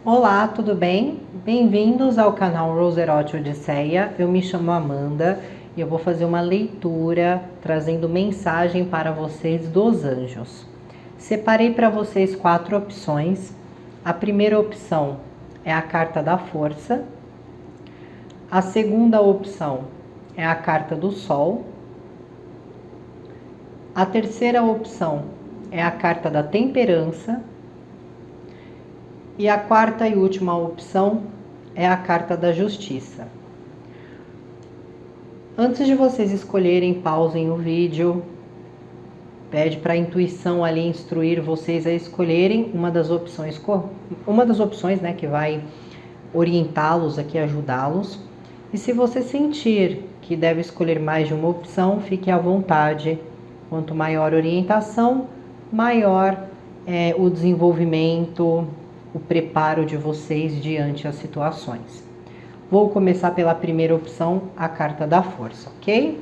Olá, tudo bem? Bem-vindos ao canal Roserote Odisseia. Eu me chamo Amanda e eu vou fazer uma leitura trazendo mensagem para vocês dos anjos. Separei para vocês 4 opções. A primeira opção é a carta da força. A segunda opção é a carta do sol. A terceira opção é a carta da temperança. E a quarta e última opção é a carta da justiça. Antes de vocês escolherem, pausem o vídeo. Pede para a intuição ali instruir vocês a escolherem uma das opções, né, que vai orientá-los aqui, ajudá-los. E se você sentir que deve escolher mais de uma opção, fique à vontade. Quanto maior a orientação, maior é o desenvolvimento, o preparo de vocês diante as situações. Vou começar pela primeira opção, a carta da força, ok?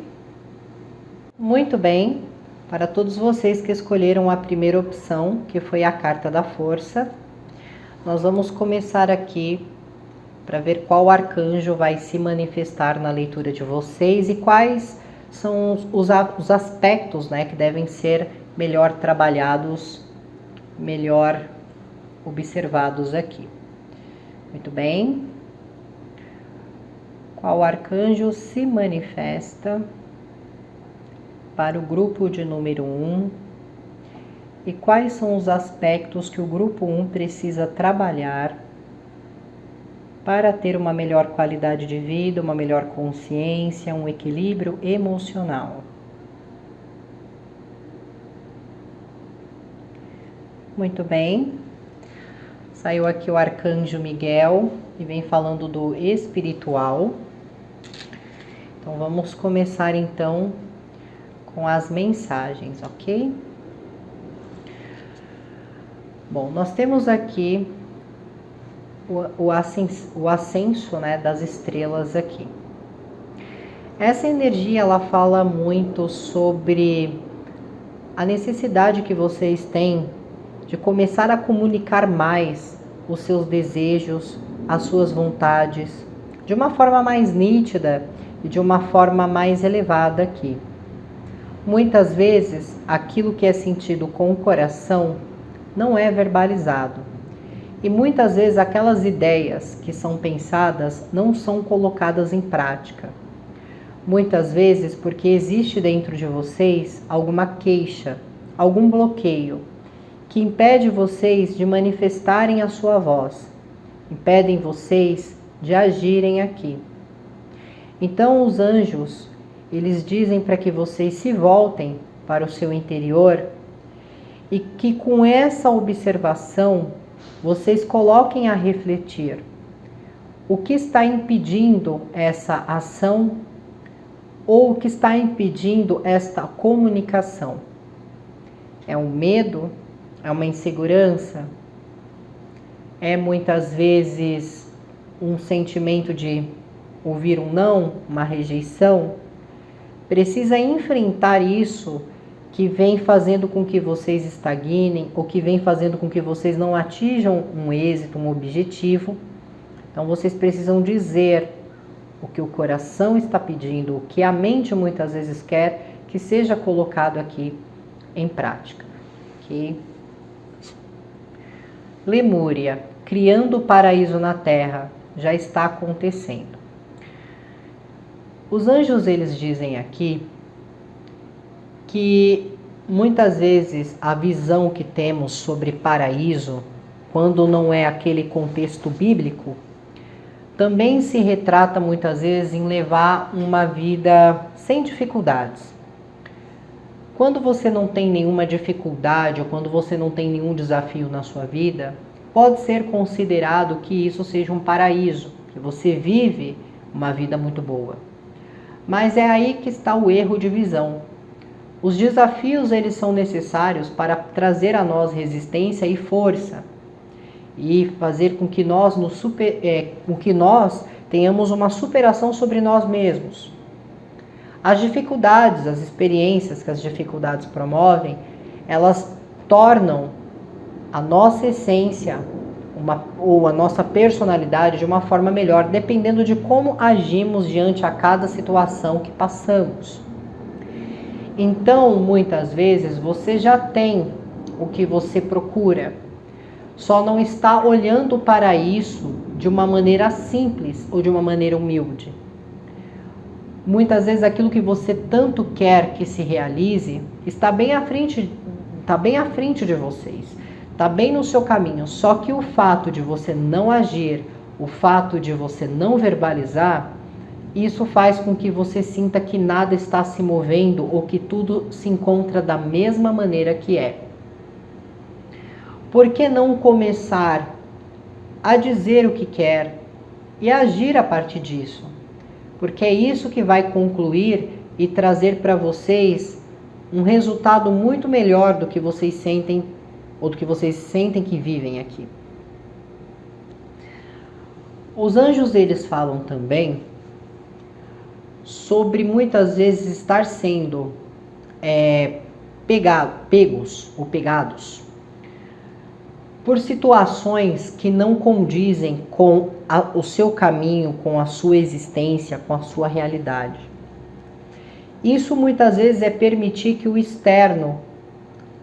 Muito bem, para todos vocês que escolheram a primeira opção, que foi a carta da força, nós vamos começar aqui para ver qual arcanjo vai se manifestar na leitura de vocês e quais são os aspectos, né, que devem ser melhor trabalhados, melhor observados aqui. Muito bem. Qual arcanjo se manifesta para o grupo de número 1? E quais são os aspectos que o grupo 1 precisa trabalhar para ter uma melhor qualidade de vida, uma melhor consciência, um equilíbrio emocional? Muito bem. Saiu aqui o arcanjo Miguel e vem falando do espiritual. Então vamos começar então com as mensagens, ok? Bom, nós temos aqui o ascenso, né, das estrelas aqui. Essa energia ela fala muito sobre a necessidade que vocês têm de começar a comunicar mais os seus desejos, as suas vontades, de uma forma mais nítida e de uma forma mais elevada aqui. Muitas vezes, aquilo que é sentido com o coração não é verbalizado. E muitas vezes aquelas ideias que são pensadas não são colocadas em prática. Muitas vezes porque existe dentro de vocês alguma queixa, algum bloqueio, que impede vocês de manifestarem a sua voz, impedem vocês de agirem aqui. Então os anjos, eles dizem para que vocês se voltem para o seu interior e que com essa observação vocês coloquem a refletir o que está impedindo essa ação ou o que está impedindo esta comunicação. É um medo? É uma insegurança? É muitas vezes um sentimento de ouvir um não, uma rejeição? Precisa enfrentar isso que vem fazendo com que vocês estagnem ou que vem fazendo com que vocês não atinjam um êxito, um objetivo. Então vocês precisam dizer o que o coração está pedindo, o que a mente muitas vezes quer que seja colocado aqui em prática. Ok? Lemúria, criando o paraíso na terra, já está acontecendo. Os anjos, eles dizem aqui que muitas vezes a visão que temos sobre paraíso, quando não é aquele contexto bíblico, também se retrata muitas vezes em levar uma vida sem dificuldades. Quando você não tem nenhuma dificuldade ou quando você não tem nenhum desafio na sua vida, pode ser considerado que isso seja um paraíso, que você vive uma vida muito boa. Mas é aí que está o erro de visão. Os desafios, eles são necessários para trazer a nós resistência e força e fazer com que nós tenhamos uma superação sobre nós mesmos. As dificuldades, as experiências que as dificuldades promovem, elas tornam a nossa essência ou a nossa personalidade de uma forma melhor, dependendo de como agimos diante a cada situação que passamos. Então, muitas vezes, você já tem o que você procura, só não está olhando para isso de uma maneira simples ou de uma maneira humilde. Muitas vezes aquilo que você tanto quer que se realize está bem à frente de vocês, está bem no seu caminho, só que o fato de você não agir, o fato de você não verbalizar, isso faz com que você sinta que nada está se movendo ou que tudo se encontra da mesma maneira que é. Por que não começar a dizer o que quer e agir a partir disso? Porque é isso que vai concluir e trazer para vocês um resultado muito melhor do que vocês sentem ou do que vocês sentem que vivem aqui. Os anjos, eles falam também sobre muitas vezes estar sendo pegados por situações que não condizem com o seu caminho, com a sua existência, com a sua realidade. Isso muitas vezes é permitir que o externo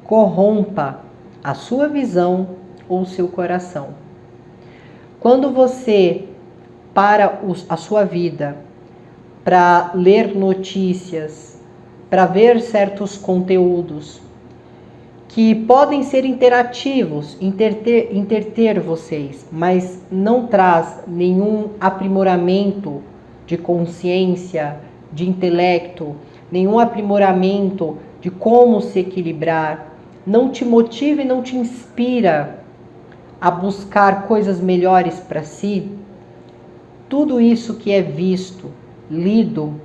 corrompa a sua visão ou o seu coração. Quando você para a sua vida para ler notícias, para ver certos conteúdos que podem ser interativos, interter vocês, mas não traz nenhum aprimoramento de consciência, de intelecto, nenhum aprimoramento de como se equilibrar, não te motiva e não te inspira a buscar coisas melhores para si, tudo isso que é visto, lido,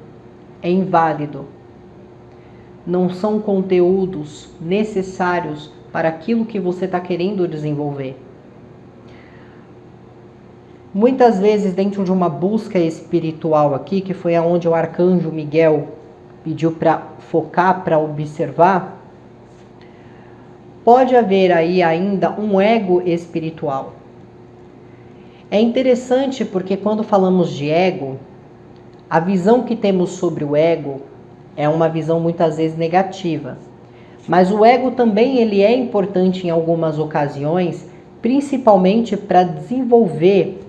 é inválido. Não são conteúdos necessários para aquilo que você está querendo desenvolver. Muitas vezes, dentro de uma busca espiritual aqui, que foi aonde o arcanjo Miguel pediu para focar, para observar, pode haver aí ainda um ego espiritual. É interessante porque quando falamos de ego, a visão que temos sobre o ego é uma visão muitas vezes negativa. Mas o ego também ele é importante em algumas ocasiões, principalmente para desenvolver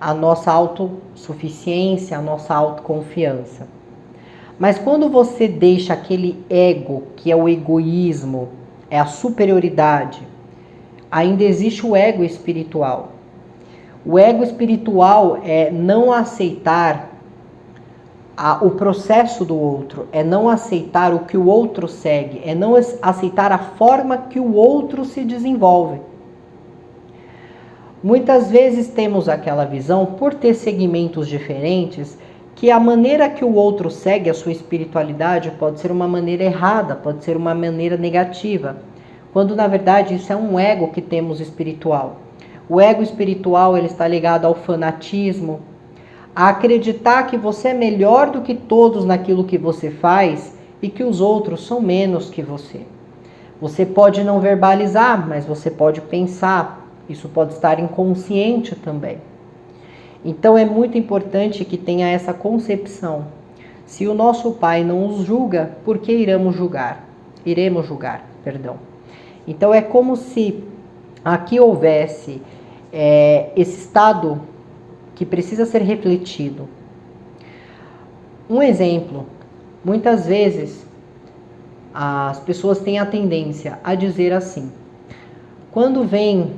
a nossa autossuficiência, a nossa autoconfiança. Mas quando você deixa aquele ego, que é o egoísmo, é a superioridade, ainda existe o ego espiritual. O ego espiritual é não aceitar o processo do outro, é não aceitar o que o outro segue, é não aceitar a forma que o outro se desenvolve. Muitas vezes temos aquela visão, por ter segmentos diferentes, que a maneira que o outro segue a sua espiritualidade pode ser uma maneira errada, pode ser uma maneira negativa, quando na verdade isso é um ego que temos espiritual. O ego espiritual ele está ligado ao fanatismo, a acreditar que você é melhor do que todos naquilo que você faz e que os outros são menos que você. Você pode não verbalizar, mas você pode pensar. Isso pode estar inconsciente também. Então é muito importante que tenha essa concepção. Se o nosso Pai não os julga, por que iremos julgar? Perdão. Então é como se aqui houvesse esse estado que precisa ser refletido. Um exemplo, muitas vezes as pessoas têm a tendência a dizer assim, quando vem,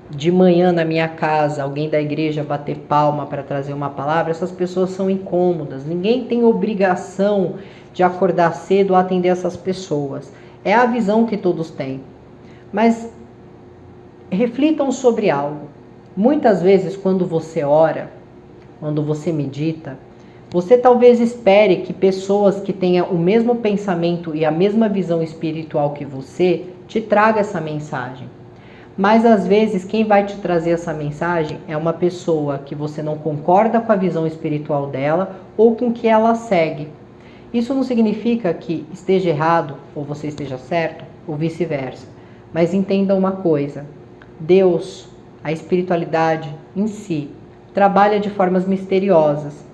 de manhã na minha casa, alguém da igreja bater palma para trazer uma palavra, essas pessoas são incômodas, ninguém tem obrigação de acordar cedo a atender essas pessoas. É a visão que todos têm. Mas reflitam sobre algo. Muitas vezes, quando você ora, quando você medita, você talvez espere que pessoas que tenham o mesmo pensamento e a mesma visão espiritual que você te traga essa mensagem. Mas às vezes quem vai te trazer essa mensagem é uma pessoa que você não concorda com a visão espiritual dela ou com o que ela segue. Isso não significa que esteja errado ou você esteja certo ou vice-versa. Mas entenda uma coisa, Deus, a espiritualidade em si, trabalha de formas misteriosas.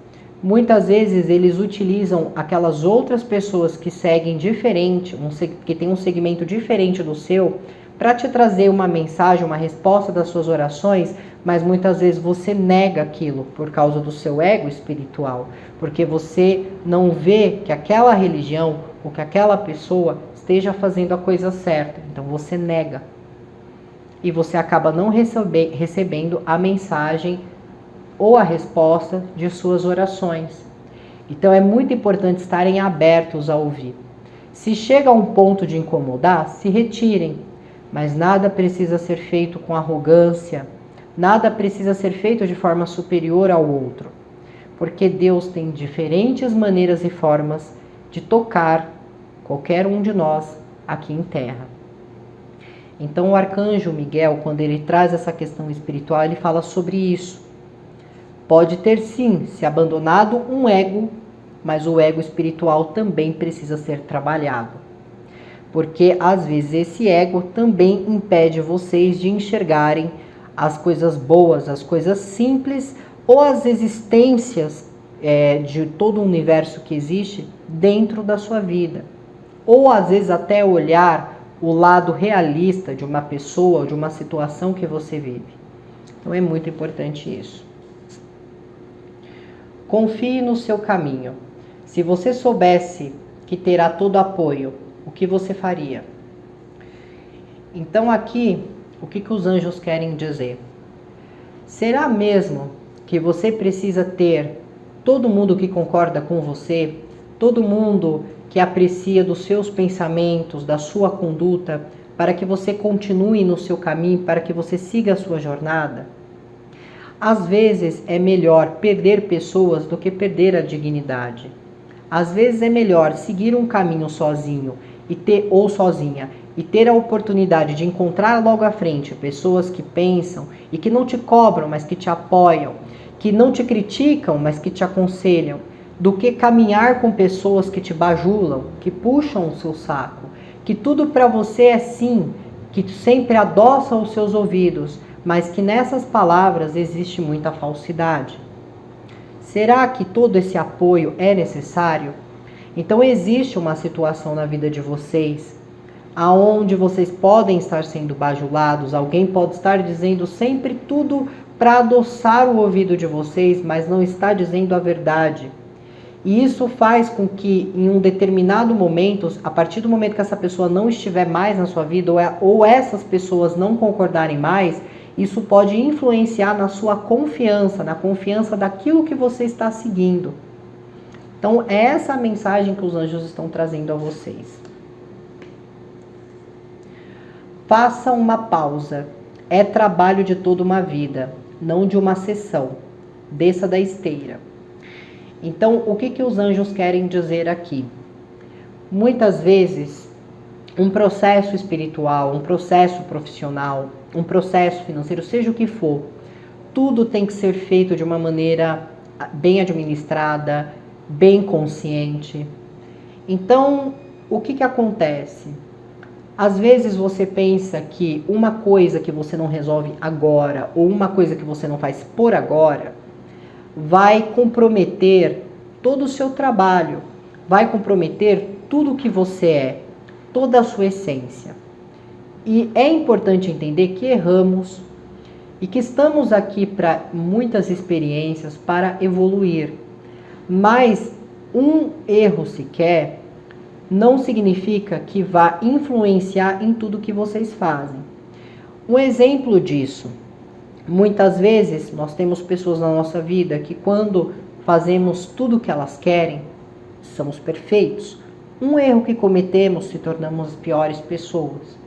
Muitas vezes eles utilizam aquelas outras pessoas que seguem diferente, que tem um segmento diferente do seu, para te trazer uma mensagem, uma resposta das suas orações, mas muitas vezes você nega aquilo por causa do seu ego espiritual, porque você não vê que aquela religião ou que aquela pessoa esteja fazendo a coisa certa, então você nega. E você acaba não recebendo a mensagem ou a resposta de suas orações. Então é muito importante estarem abertos a ouvir. Se chega a um ponto de incomodar, se retirem, mas nada precisa ser feito com arrogância, nada precisa ser feito de forma superior ao outro, porque Deus tem diferentes maneiras e formas de tocar qualquer um de nós aqui em terra. Então o arcanjo Miguel, quando ele traz essa questão espiritual, ele fala sobre isso. Pode ter sim se abandonado um ego, mas o ego espiritual também precisa ser trabalhado. Porque às vezes esse ego também impede vocês de enxergarem as coisas boas, as coisas simples ou as existências de todo o universo que existe dentro da sua vida. Ou às vezes até olhar o lado realista de uma pessoa, de uma situação que você vive. Então é muito importante isso. Confie no seu caminho. Se você soubesse que terá todo apoio, o que você faria? Então aqui, o que os anjos querem dizer? Será mesmo que você precisa ter todo mundo que concorda com você, todo mundo que aprecia dos seus pensamentos, da sua conduta, para que você continue no seu caminho, para que você siga a sua jornada? Às vezes é melhor perder pessoas do que perder a dignidade. Às vezes é melhor seguir um caminho sozinho ou sozinha e ter a oportunidade de encontrar logo à frente pessoas que pensam e que não te cobram, mas que te apoiam, que não te criticam, mas que te aconselham, do que caminhar com pessoas que te bajulam, que puxam o seu saco, que tudo para você é sim, que sempre adoçam os seus ouvidos, mas que nessas palavras existe muita falsidade. Será que todo esse apoio é necessário? Então existe uma situação na vida de vocês, aonde vocês podem estar sendo bajulados, alguém pode estar dizendo sempre tudo para adoçar o ouvido de vocês, mas não está dizendo a verdade. E isso faz com que em um determinado momento, a partir do momento que essa pessoa não estiver mais na sua vida, ou essas pessoas não concordarem mais, isso pode influenciar na sua confiança, na confiança daquilo que você está seguindo. Então, é essa a mensagem que os anjos estão trazendo a vocês. Faça uma pausa. É trabalho de toda uma vida, não de uma sessão. Desça da esteira. Então, o que os anjos querem dizer aqui? Muitas vezes, um processo espiritual, um processo profissional, um processo financeiro, seja o que for, tudo tem que ser feito de uma maneira bem administrada, bem consciente. Então, o que acontece? Às vezes você pensa que uma coisa que você não resolve agora, ou uma coisa que você não faz por agora, vai comprometer todo o seu trabalho, vai comprometer tudo o que você é, toda a sua essência. E é importante entender que erramos e que estamos aqui para muitas experiências, para evoluir. Mas um erro sequer não significa que vá influenciar em tudo que vocês fazem. Um exemplo disso, muitas vezes nós temos pessoas na nossa vida que quando fazemos tudo o que elas querem, somos perfeitos. Um erro que cometemos, se tornamos as piores pessoas.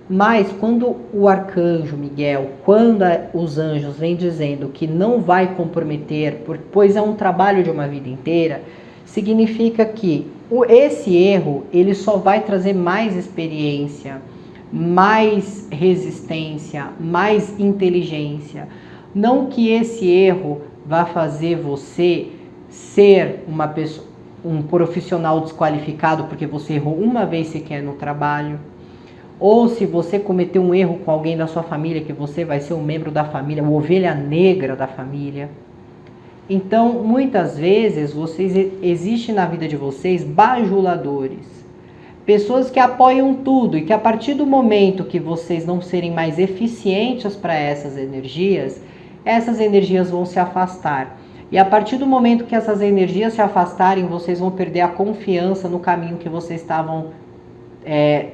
Mas quando o arcanjo Miguel, quando os anjos vêm dizendo que não vai comprometer, pois é um trabalho de uma vida inteira, significa que esse erro ele só vai trazer mais experiência, mais resistência, mais inteligência. Não que esse erro vá fazer você ser uma pessoa, um profissional desqualificado porque você errou uma vez sequer no trabalho, ou se você cometeu um erro com alguém da sua família, que você vai ser um membro da família, uma ovelha negra da família. Então, muitas vezes, existe na vida de vocês bajuladores. Pessoas que apoiam tudo e que a partir do momento que vocês não serem mais eficientes para essas energias vão se afastar. E a partir do momento que essas energias se afastarem, vocês vão perder a confiança no caminho que vocês estavam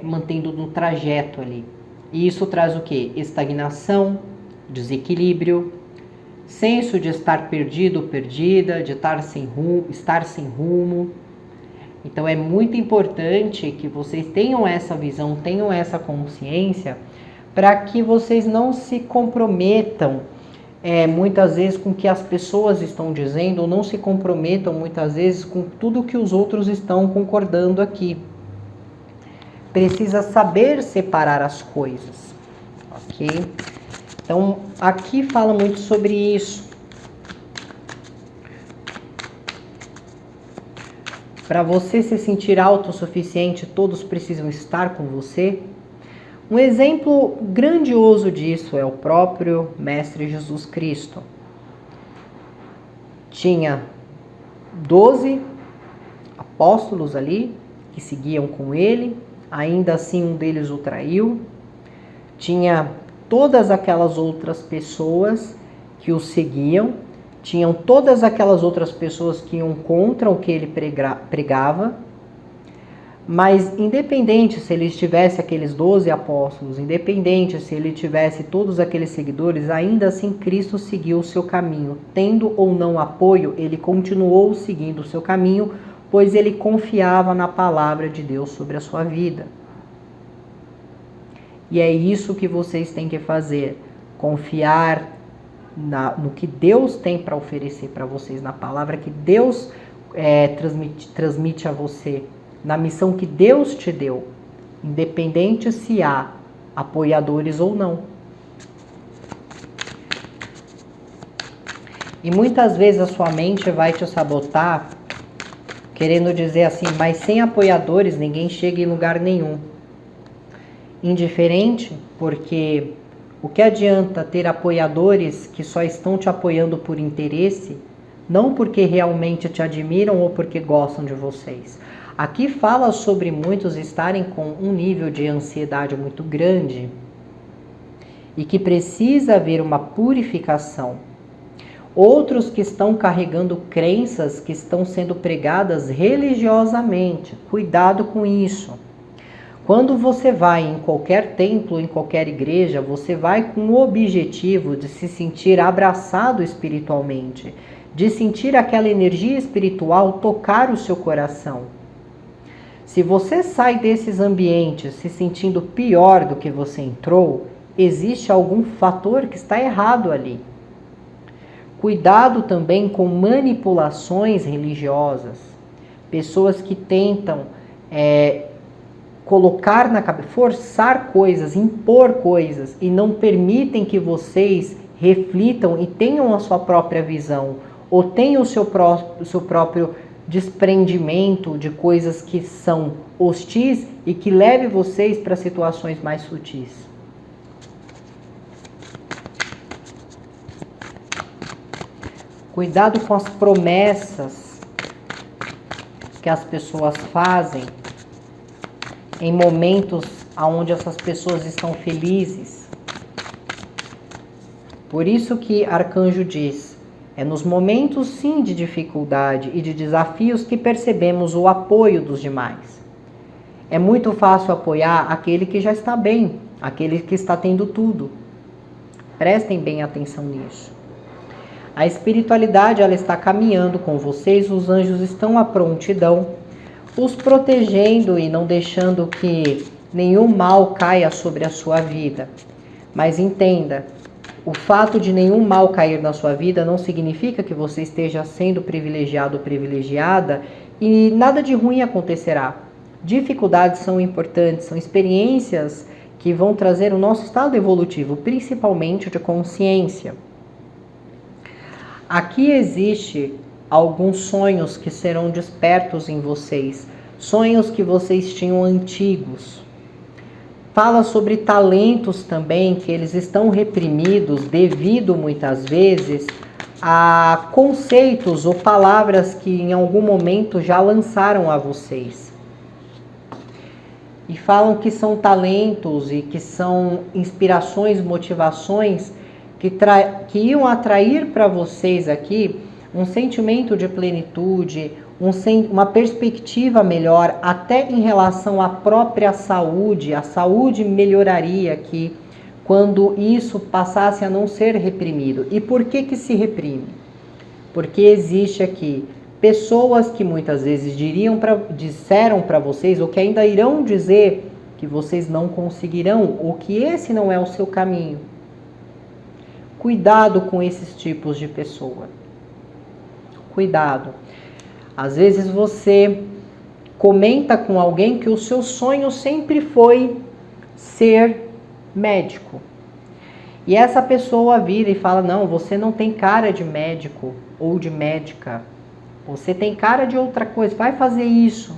mantendo no trajeto ali. E isso traz o quê? Estagnação, desequilíbrio, senso de estar perdido ou perdida, de estar sem rumo. Então é muito importante que vocês tenham essa visão, tenham essa consciência, para que vocês não se comprometam muitas vezes com o que as pessoas estão dizendo, ou não se comprometam muitas vezes com tudo que os outros estão concordando aqui. Precisa saber separar as coisas, ok? Então, aqui fala muito sobre isso. Para você se sentir autossuficiente, todos precisam estar com você. Um exemplo grandioso disso é o próprio Mestre Jesus Cristo. Tinha 12 apóstolos ali que seguiam com ele. Ainda assim, um deles o traiu. Tinha todas aquelas outras pessoas que o seguiam. Tinham todas aquelas outras pessoas que iam contra o que ele pregava. Mas independente se ele tivesse aqueles 12 apóstolos, independente se ele tivesse todos aqueles seguidores, ainda assim Cristo seguiu o seu caminho. Tendo ou não apoio, ele continuou seguindo o seu caminho, pois ele confiava na palavra de Deus sobre a sua vida. E é isso que vocês têm que fazer, confiar no que Deus tem para oferecer para vocês, na palavra que Deus transmite a você, na missão que Deus te deu, independente se há apoiadores ou não. E muitas vezes a sua mente vai te sabotar, querendo dizer assim, mas sem apoiadores ninguém chega em lugar nenhum. Indiferente, porque o que adianta ter apoiadores que só estão te apoiando por interesse, não porque realmente te admiram ou porque gostam de vocês. Aqui fala sobre muitos estarem com um nível de ansiedade muito grande e que precisa haver uma purificação. Outros que estão carregando crenças que estão sendo pregadas religiosamente. Cuidado com isso. Quando você vai em qualquer templo, em qualquer igreja, você vai com o objetivo de se sentir abraçado espiritualmente, de sentir aquela energia espiritual tocar o seu coração. Se você sai desses ambientes se sentindo pior do que você entrou, existe algum fator que está errado ali. Cuidado também com manipulações religiosas. Pessoas que tentam colocar na cabeça, forçar coisas, impor coisas e não permitem que vocês reflitam e tenham a sua própria visão ou tenham o seu próprio desprendimento de coisas que são hostis e que leve vocês para situações mais sutis. Cuidado com as promessas que as pessoas fazem em momentos onde essas pessoas estão felizes. Por isso que Arcanjo diz, é nos momentos sim de dificuldade e de desafios que percebemos o apoio dos demais. É muito fácil apoiar aquele que já está bem, aquele que está tendo tudo. Prestem bem atenção nisso. A espiritualidade ela está caminhando com vocês, os anjos estão à prontidão, os protegendo e não deixando que nenhum mal caia sobre a sua vida. Mas entenda, o fato de nenhum mal cair na sua vida não significa que você esteja sendo privilegiado ou privilegiada e nada de ruim acontecerá. Dificuldades são importantes, são experiências que vão trazer o nosso estado evolutivo, principalmente de consciência. Aqui existe alguns sonhos que serão despertos em vocês, sonhos que vocês tinham antigos. Fala sobre talentos também, que eles estão reprimidos devido muitas vezes a conceitos ou palavras que em algum momento já lançaram a vocês. E falam que são talentos e que são inspirações, motivações que iam atrair para vocês aqui um sentimento de plenitude, uma perspectiva melhor, até em relação à própria saúde. A saúde melhoraria aqui quando isso passasse a não ser reprimido. E por que se reprime? Porque existe aqui pessoas que muitas vezes disseram para vocês, ou que ainda irão dizer que vocês não conseguirão, ou que esse não é o seu caminho. Cuidado com esses tipos de pessoa. Cuidado. Às vezes você comenta com alguém que o seu sonho sempre foi ser médico. E essa pessoa vira e fala, não, você não tem cara de médico ou de médica. Você tem cara de outra coisa, vai fazer isso.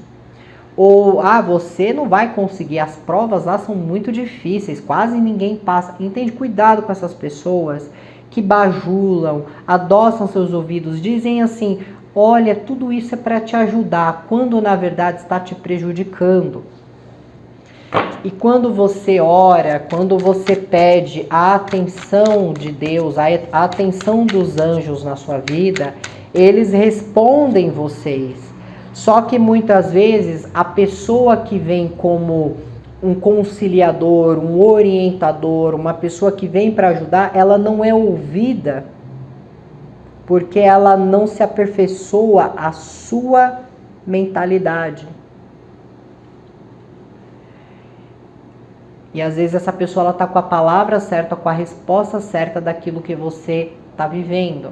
Ou, você não vai conseguir, as provas lá são muito difíceis, quase ninguém passa. Entende? Cuidado com essas pessoas que bajulam, adoçam seus ouvidos, dizem assim, olha, tudo isso é para te ajudar, quando na verdade está te prejudicando. E quando você ora, quando você pede a atenção de Deus, a atenção dos anjos na sua vida, eles respondem vocês. Só que muitas vezes a pessoa que vem como um conciliador, um orientador, uma pessoa que vem para ajudar, ela não é ouvida, porque ela não se aperfeiçoa a sua mentalidade. E às vezes essa pessoa está com a palavra certa, com a resposta certa daquilo que você está vivendo.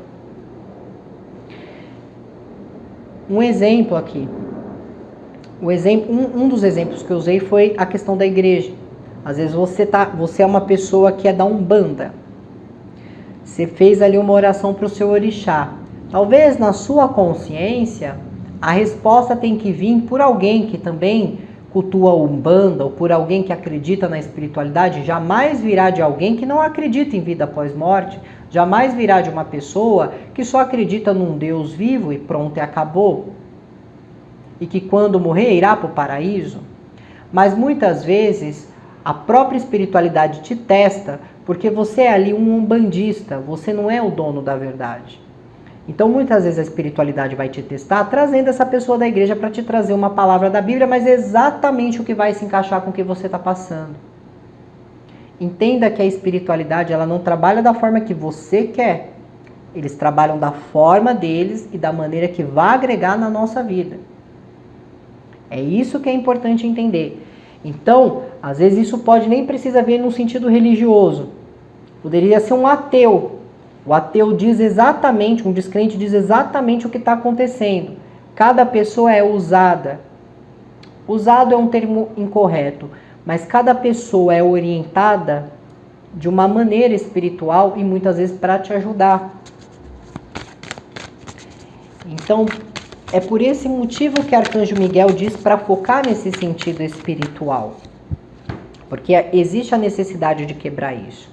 Um exemplo aqui. Um dos exemplos que eu usei foi a questão da igreja. Às vezes você é uma pessoa que é da Umbanda. Você fez ali uma oração para o seu orixá. Talvez na sua consciência a resposta tem que vir por alguém que também cultua a Umbanda, ou por alguém que acredita na espiritualidade. Jamais virá de alguém que não acredita em vida após morte. Jamais virá de uma pessoa que só acredita num Deus vivo e pronto, e acabou. E que quando morrer irá para o paraíso. Mas muitas vezes a própria espiritualidade te testa, porque você é ali um umbandista, você não é o dono da verdade. Então muitas vezes a espiritualidade vai te testar, trazendo essa pessoa da igreja para te trazer uma palavra da Bíblia, mas é exatamente o que vai se encaixar com o que você está passando. Entenda que a espiritualidade ela não trabalha da forma que você quer. Eles trabalham da forma deles e da maneira que vai agregar na nossa vida. É isso que é importante entender. Então, às vezes isso pode nem precisar vir num sentido religioso. Poderia ser um ateu. O ateu diz exatamente, um descrente diz exatamente o que está acontecendo. Cada pessoa é usada. Usado é um termo incorreto, mas cada pessoa é orientada de uma maneira espiritual e muitas vezes para te ajudar. Então, é por esse motivo que Arcanjo Miguel diz para focar nesse sentido espiritual. Porque existe a necessidade de quebrar isso.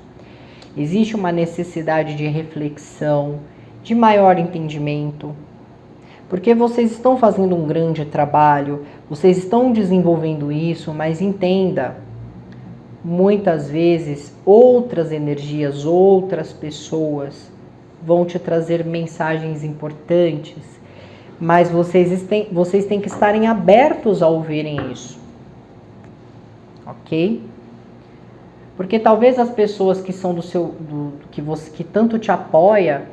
Existe uma necessidade de reflexão, de maior entendimento. Porque vocês estão fazendo um grande trabalho, vocês estão desenvolvendo isso, mas entenda, muitas vezes outras energias, outras pessoas vão te trazer mensagens importantes, mas vocês têm que estarem abertos a ouvirem isso. Ok? Porque talvez as pessoas que são que tanto te apoia,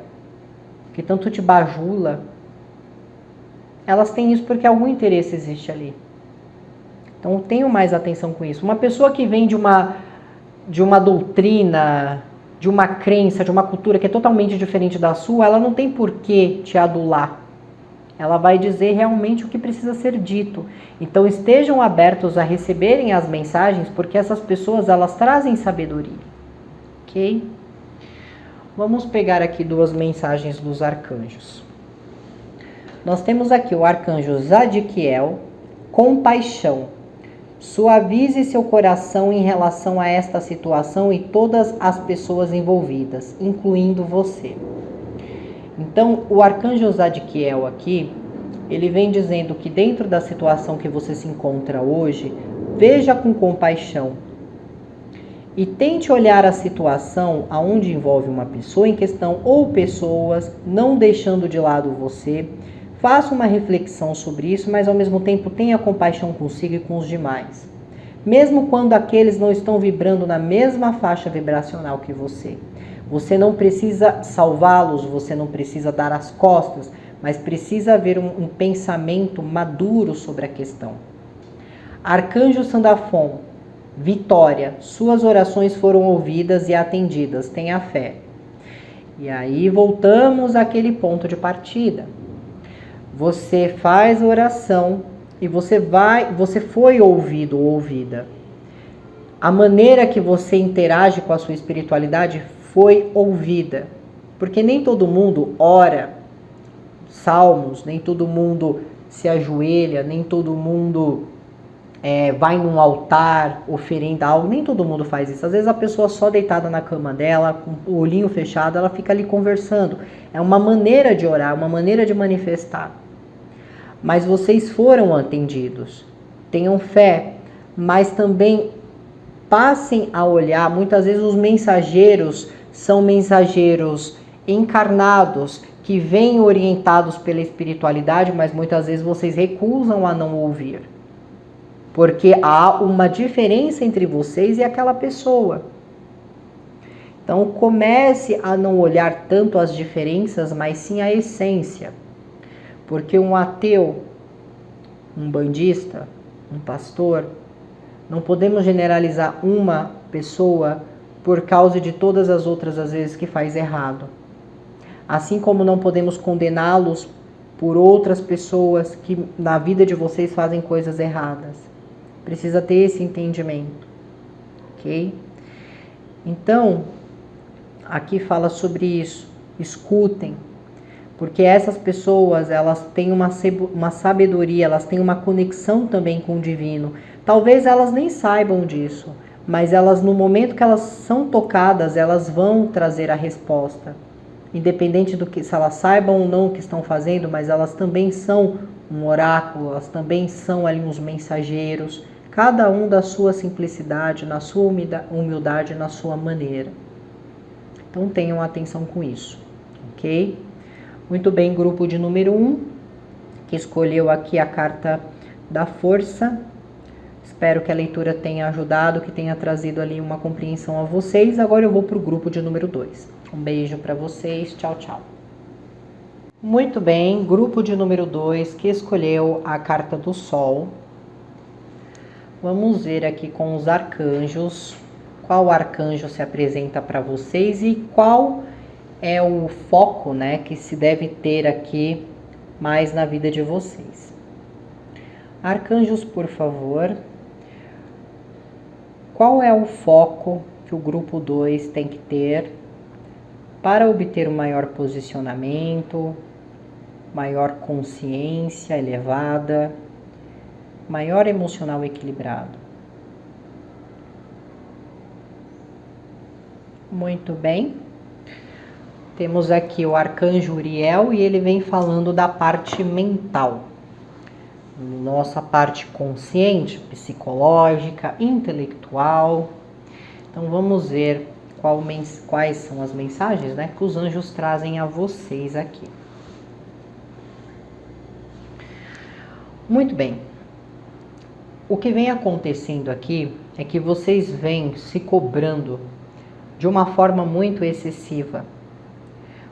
que tanto te bajula, elas têm isso porque algum interesse existe ali. Então tenham mais atenção com isso. Uma pessoa que vem de uma doutrina, de uma crença, de uma cultura que é totalmente diferente da sua, ela não tem por que te adular. Ela vai dizer realmente o que precisa ser dito. Então estejam abertos a receberem as mensagens, porque essas pessoas elas trazem sabedoria. Ok? Vamos pegar aqui 2 mensagens dos arcanjos. Nós temos aqui o arcanjo Zadkiel, compaixão. Suavize seu coração em relação a esta situação e todas as pessoas envolvidas, incluindo você. Então, o arcanjo Zadkiel aqui, ele vem dizendo que dentro da situação que você se encontra hoje, veja com compaixão e tente olhar a situação aonde envolve uma pessoa em questão ou pessoas, não deixando de lado você. Faça uma reflexão sobre isso, mas ao mesmo tempo tenha compaixão consigo e com os demais. Mesmo quando aqueles não estão vibrando na mesma faixa vibracional que você. Você não precisa salvá-los, você não precisa dar as costas, mas precisa haver um pensamento maduro sobre a questão. Arcanjo Sandafon, vitória, suas orações foram ouvidas e atendidas, tenha fé. E aí voltamos àquele ponto de partida. Você faz oração e você foi ouvido ou ouvida. A maneira que você interage com a sua espiritualidade foi ouvida. Porque nem todo mundo ora salmos, nem todo mundo se ajoelha, nem todo mundo vai num altar, oferenda algo, nem todo mundo faz isso. Às vezes a pessoa só deitada na cama dela, com o olhinho fechado, ela fica ali conversando. É uma maneira de orar, uma maneira de manifestar. Mas vocês foram atendidos. Tenham fé, mas também passem a olhar. Muitas vezes os mensageiros são mensageiros encarnados que vêm orientados pela espiritualidade, mas muitas vezes vocês recusam a não ouvir. Porque há uma diferença entre vocês e aquela pessoa. Então comece a não olhar tanto as diferenças, mas sim a essência. Porque um ateu, um bandista, um pastor, não podemos generalizar uma pessoa por causa de todas as outras às vezes que faz errado. Assim como não podemos condená-los por outras pessoas que na vida de vocês fazem coisas erradas. Precisa ter esse entendimento, ok? Então, aqui fala sobre isso. Escutem. Porque essas pessoas, elas têm uma sabedoria, elas têm uma conexão também com o divino. Talvez elas nem saibam disso, mas elas, no momento que elas são tocadas, elas vão trazer a resposta. Independente do que, se elas saibam ou não o que estão fazendo, mas elas também são um oráculo, elas também são ali uns mensageiros, cada um da sua simplicidade, na sua humildade, na sua maneira. Então tenham atenção com isso, ok? Muito bem, grupo de número 1, que escolheu aqui a carta da força. Espero que a leitura tenha ajudado, que tenha trazido ali uma compreensão a vocês. Agora eu vou para o grupo de número 2. Um beijo para vocês, tchau, tchau. Muito bem, grupo de número 2, que escolheu a carta do Sol. Vamos ver aqui com os arcanjos, qual arcanjo se apresenta para vocês e qual é o foco, né, que se deve ter aqui mais na vida de vocês. Arcanjos, por favor, qual é o foco que o grupo 2 tem que ter para obter um maior posicionamento, maior consciência elevada, maior emocional equilibrado? Muito bem. Temos aqui o arcanjo Uriel e ele vem falando da parte mental. Nossa parte consciente, psicológica, intelectual. Então vamos ver quais são as mensagens, né, que os anjos trazem a vocês aqui. Muito bem. O que vem acontecendo aqui é que vocês vêm se cobrando de uma forma muito excessiva.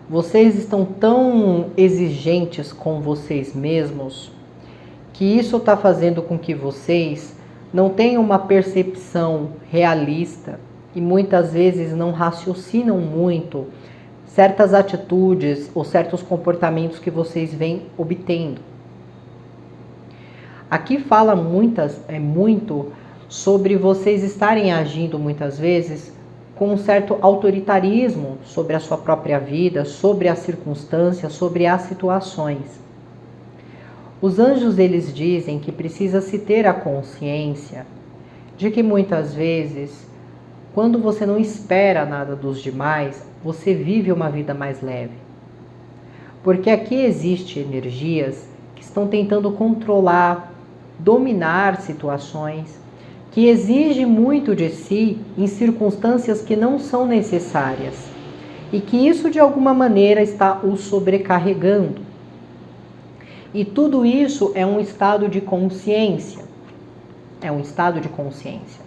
Vocês estão tão exigentes com vocês mesmos que isso está fazendo com que vocês não tenham uma percepção realista e muitas vezes não raciocinam muito certas atitudes ou certos comportamentos que vocês vêm obtendo. Aqui fala muito sobre vocês estarem agindo muitas vezes com um certo autoritarismo sobre a sua própria vida, sobre as circunstâncias, sobre as situações. Os anjos, eles dizem que precisa se ter a consciência de que muitas vezes, quando você não espera nada dos demais, você vive uma vida mais leve. Porque aqui existem energias que estão tentando controlar, dominar situações, que exigem muito de si em circunstâncias que não são necessárias. E que isso de alguma maneira está o sobrecarregando. E tudo isso é um estado de consciência. É um estado de consciência.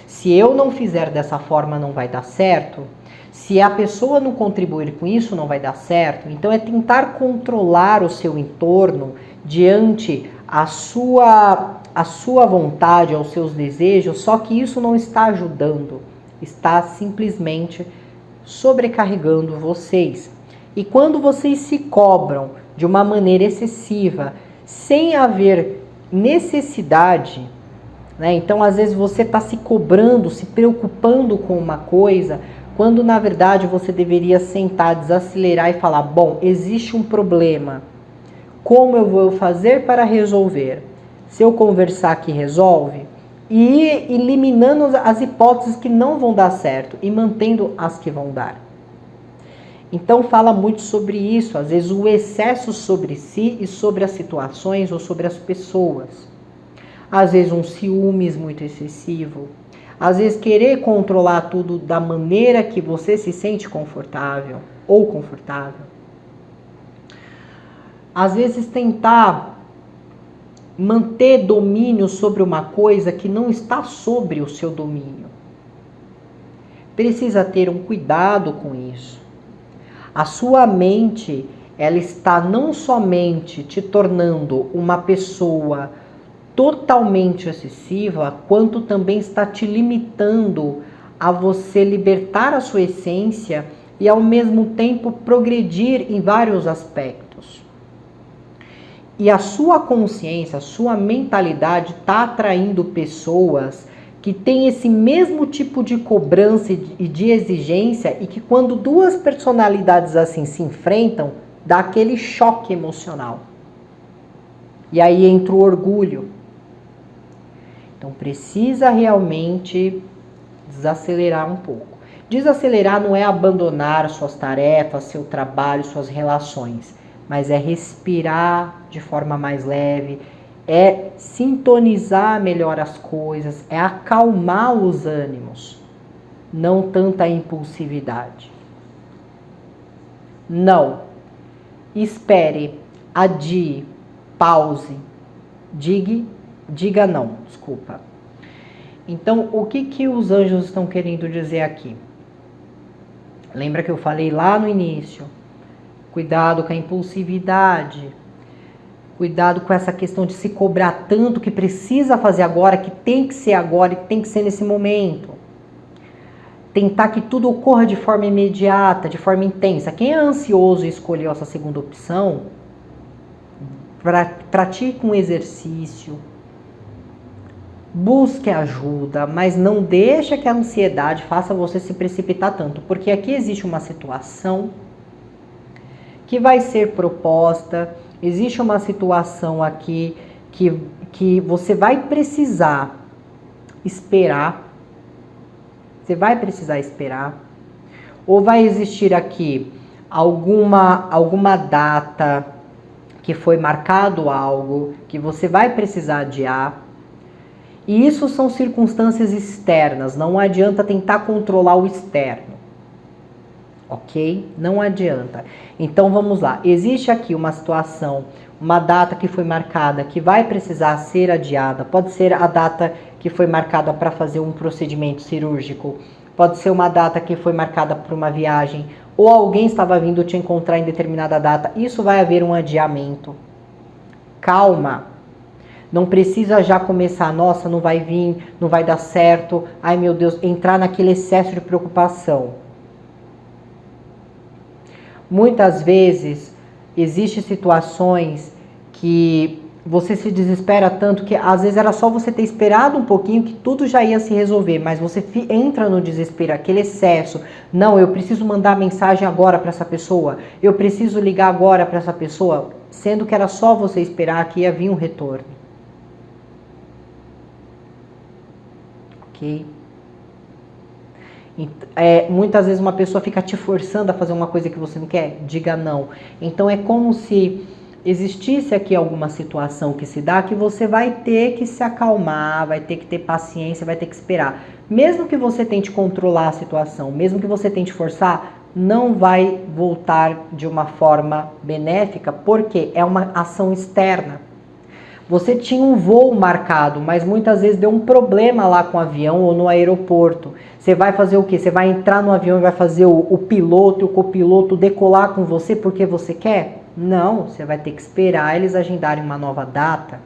Se eu não fizer dessa forma, não vai dar certo. Se a pessoa não contribuir com isso, não vai dar certo. Então é tentar controlar o seu entorno diante a sua vontade, aos seus desejos, só que isso não está ajudando. Está simplesmente sobrecarregando vocês. E quando vocês se cobram de uma maneira excessiva, sem haver necessidade, né? Então às vezes você está se cobrando, se preocupando com uma coisa, quando na verdade você deveria sentar, desacelerar e falar, bom, existe um problema, como eu vou fazer para resolver? Se eu conversar aqui resolve? E ir eliminando as hipóteses que não vão dar certo e mantendo as que vão dar. Então fala muito sobre isso, às vezes o excesso sobre si e sobre as situações ou sobre as pessoas. Às vezes um ciúmes muito excessivo. Às vezes querer controlar tudo da maneira que você se sente confortável ou confortável. Às vezes tentar manter domínio sobre uma coisa que não está sobre o seu domínio. Precisa ter um cuidado com isso. A sua mente, ela está não somente te tornando uma pessoa totalmente excessiva, quanto também está te limitando a você libertar a sua essência e ao mesmo tempo progredir em vários aspectos. E a sua consciência, a sua mentalidade está atraindo pessoas que têm esse mesmo tipo de cobrança e de exigência e que quando duas personalidades assim se enfrentam, dá aquele choque emocional. E aí entra o orgulho. Então precisa realmente desacelerar um pouco. Desacelerar não é abandonar suas tarefas, seu trabalho, suas relações, mas é respirar de forma mais leve, é sintonizar melhor as coisas, é acalmar os ânimos, não tanta impulsividade. Não. Espere, adie, pause, diga não, desculpa. Então, o que os anjos estão querendo dizer aqui? Lembra que eu falei lá no início? Cuidado com a impulsividade. Cuidado com essa questão de se cobrar tanto que precisa fazer agora, que tem que ser agora e tem que ser nesse momento. Tentar que tudo ocorra de forma imediata, de forma intensa. Quem é ansioso e escolheu essa segunda opção, pratique um exercício, busque ajuda, mas não deixe que a ansiedade faça você se precipitar tanto, porque aqui existe uma situação que vai ser proposta, existe uma situação aqui que você vai precisar esperar, ou vai existir aqui alguma data que foi marcado algo que você vai precisar adiar. E isso são circunstâncias externas, não adianta tentar controlar o externo, ok? Não adianta. Então vamos lá, existe aqui uma situação, uma data que foi marcada que vai precisar ser adiada, pode ser a data que foi marcada para fazer um procedimento cirúrgico, pode ser uma data que foi marcada para uma viagem, ou alguém estava vindo te encontrar em determinada data, isso vai haver um adiamento. Calma. Não precisa já começar, nossa, não vai vir, não vai dar certo, ai meu Deus, entrar naquele excesso de preocupação. Muitas vezes, existem situações que você se desespera tanto que às vezes era só você ter esperado um pouquinho que tudo já ia se resolver, mas você entra no desespero, aquele excesso. Não, eu preciso mandar mensagem agora para essa pessoa, eu preciso ligar agora para essa pessoa, sendo que era só você esperar que ia vir um retorno. Ok? Muitas vezes uma pessoa fica te forçando a fazer uma coisa que você não quer, diga não. Então é como se existisse aqui alguma situação que se dá que você vai ter que se acalmar, vai ter que ter paciência, vai ter que esperar. Mesmo que você tente controlar a situação, mesmo que você tente forçar, não vai voltar de uma forma benéfica, porque é uma ação externa. Você tinha um voo marcado, mas muitas vezes deu um problema lá com o avião ou no aeroporto. Você vai fazer o quê? Você vai entrar no avião e vai fazer o piloto e o copiloto decolar com você porque você quer? Não, você vai ter que esperar eles agendarem uma nova data.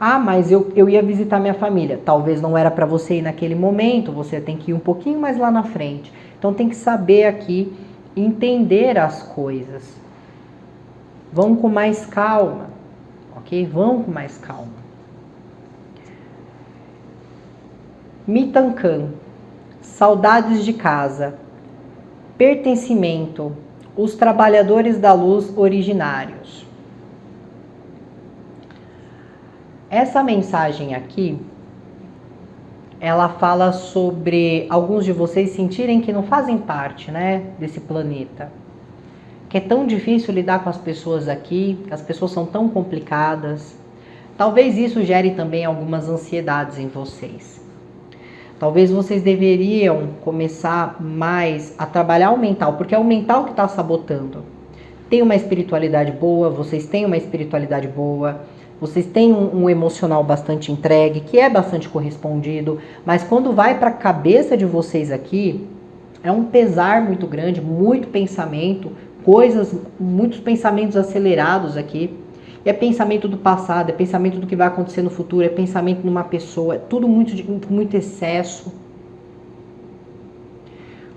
Ah, mas eu ia visitar minha família. Talvez não era para você ir naquele momento, você tem que ir um pouquinho mais lá na frente. Então tem que saber aqui entender as coisas. Vão com mais calma, ok? Vão com mais calma. Mitancan, saudades de casa, pertencimento, os trabalhadores da luz originários. Essa mensagem aqui, ela fala sobre alguns de vocês sentirem que não fazem parte, né, desse planeta. Que é tão difícil lidar com as pessoas aqui, que as pessoas são tão complicadas. Talvez isso gere também algumas ansiedades em vocês. Talvez vocês deveriam começar mais a trabalhar o mental, porque é o mental que está sabotando. Tem uma espiritualidade boa, vocês têm uma espiritualidade boa, vocês têm um emocional bastante entregue, que é bastante correspondido, mas quando vai para a cabeça de vocês aqui, é um pesar muito grande, muito pensamento, muitos pensamentos acelerados aqui. É pensamento do passado, é pensamento do que vai acontecer no futuro, é pensamento numa pessoa, é tudo muito excesso.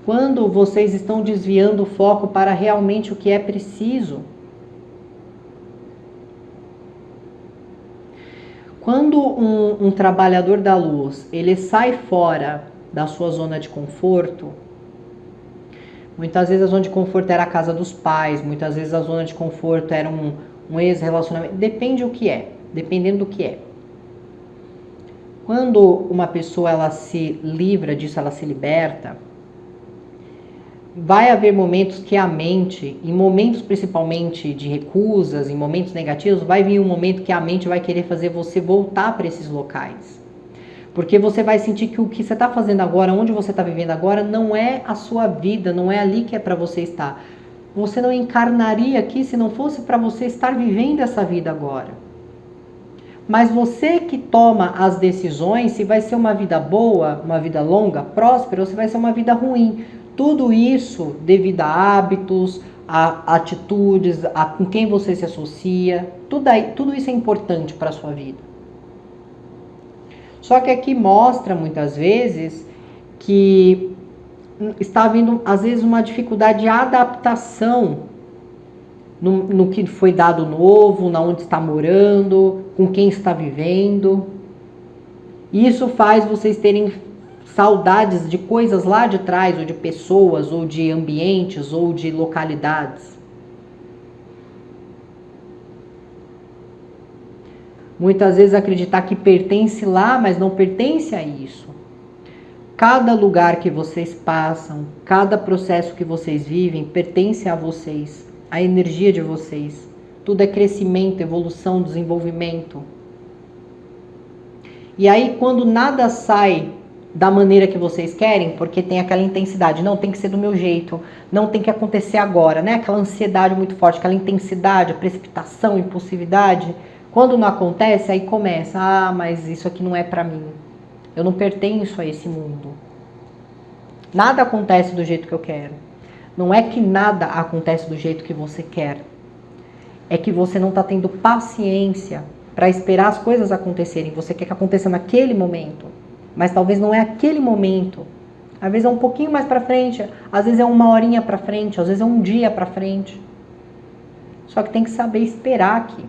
Quando vocês estão desviando o foco para realmente o que é preciso. Quando um trabalhador da luz, ele sai fora da sua zona de conforto, muitas vezes a zona de conforto era a casa dos pais, muitas vezes a zona de conforto era um ex-relacionamento, depende o que é, dependendo do que é. Quando uma pessoa ela se livra disso, ela se liberta, vai haver momentos que a mente, em momentos principalmente de recusas, em momentos negativos, vai vir um momento que a mente vai querer fazer você voltar para esses locais. Porque você vai sentir que o que você está fazendo agora, onde você está vivendo agora, não é a sua vida, não é ali que é para você estar. Você não encarnaria aqui se não fosse para você estar vivendo essa vida agora. Mas você que toma as decisões, se vai ser uma vida boa, uma vida longa, próspera, ou se vai ser uma vida ruim. Tudo isso devido a hábitos, a atitudes, com quem você se associa. Tudo isso é importante para a sua vida. Só que aqui mostra muitas vezes que está havendo, às vezes, uma dificuldade de adaptação no que foi dado novo, na onde está morando, com quem está vivendo. Isso faz vocês terem saudades de coisas lá de trás, ou de pessoas, ou de ambientes, ou de localidades. Muitas vezes acreditar que pertence lá, mas não pertence a isso. Cada lugar que vocês passam, cada processo que vocês vivem, pertence a vocês, a energia de vocês. Tudo é crescimento, evolução, desenvolvimento. E aí, quando nada sai da maneira que vocês querem, porque tem aquela intensidade, não, tem que ser do meu jeito, não tem que acontecer agora, né? Aquela ansiedade muito forte, aquela intensidade, a precipitação, impulsividade. Quando não acontece, aí começa, mas isso aqui não é pra mim. Eu não pertenço a esse mundo. Nada acontece do jeito que eu quero. Não é que nada acontece do jeito que você quer. É que você não está tendo paciência para esperar as coisas acontecerem. Você quer que aconteça naquele momento. Mas talvez não é aquele momento. Às vezes é um pouquinho mais para frente. Às vezes é uma horinha para frente. Às vezes é um dia para frente. Só que tem que saber esperar aqui.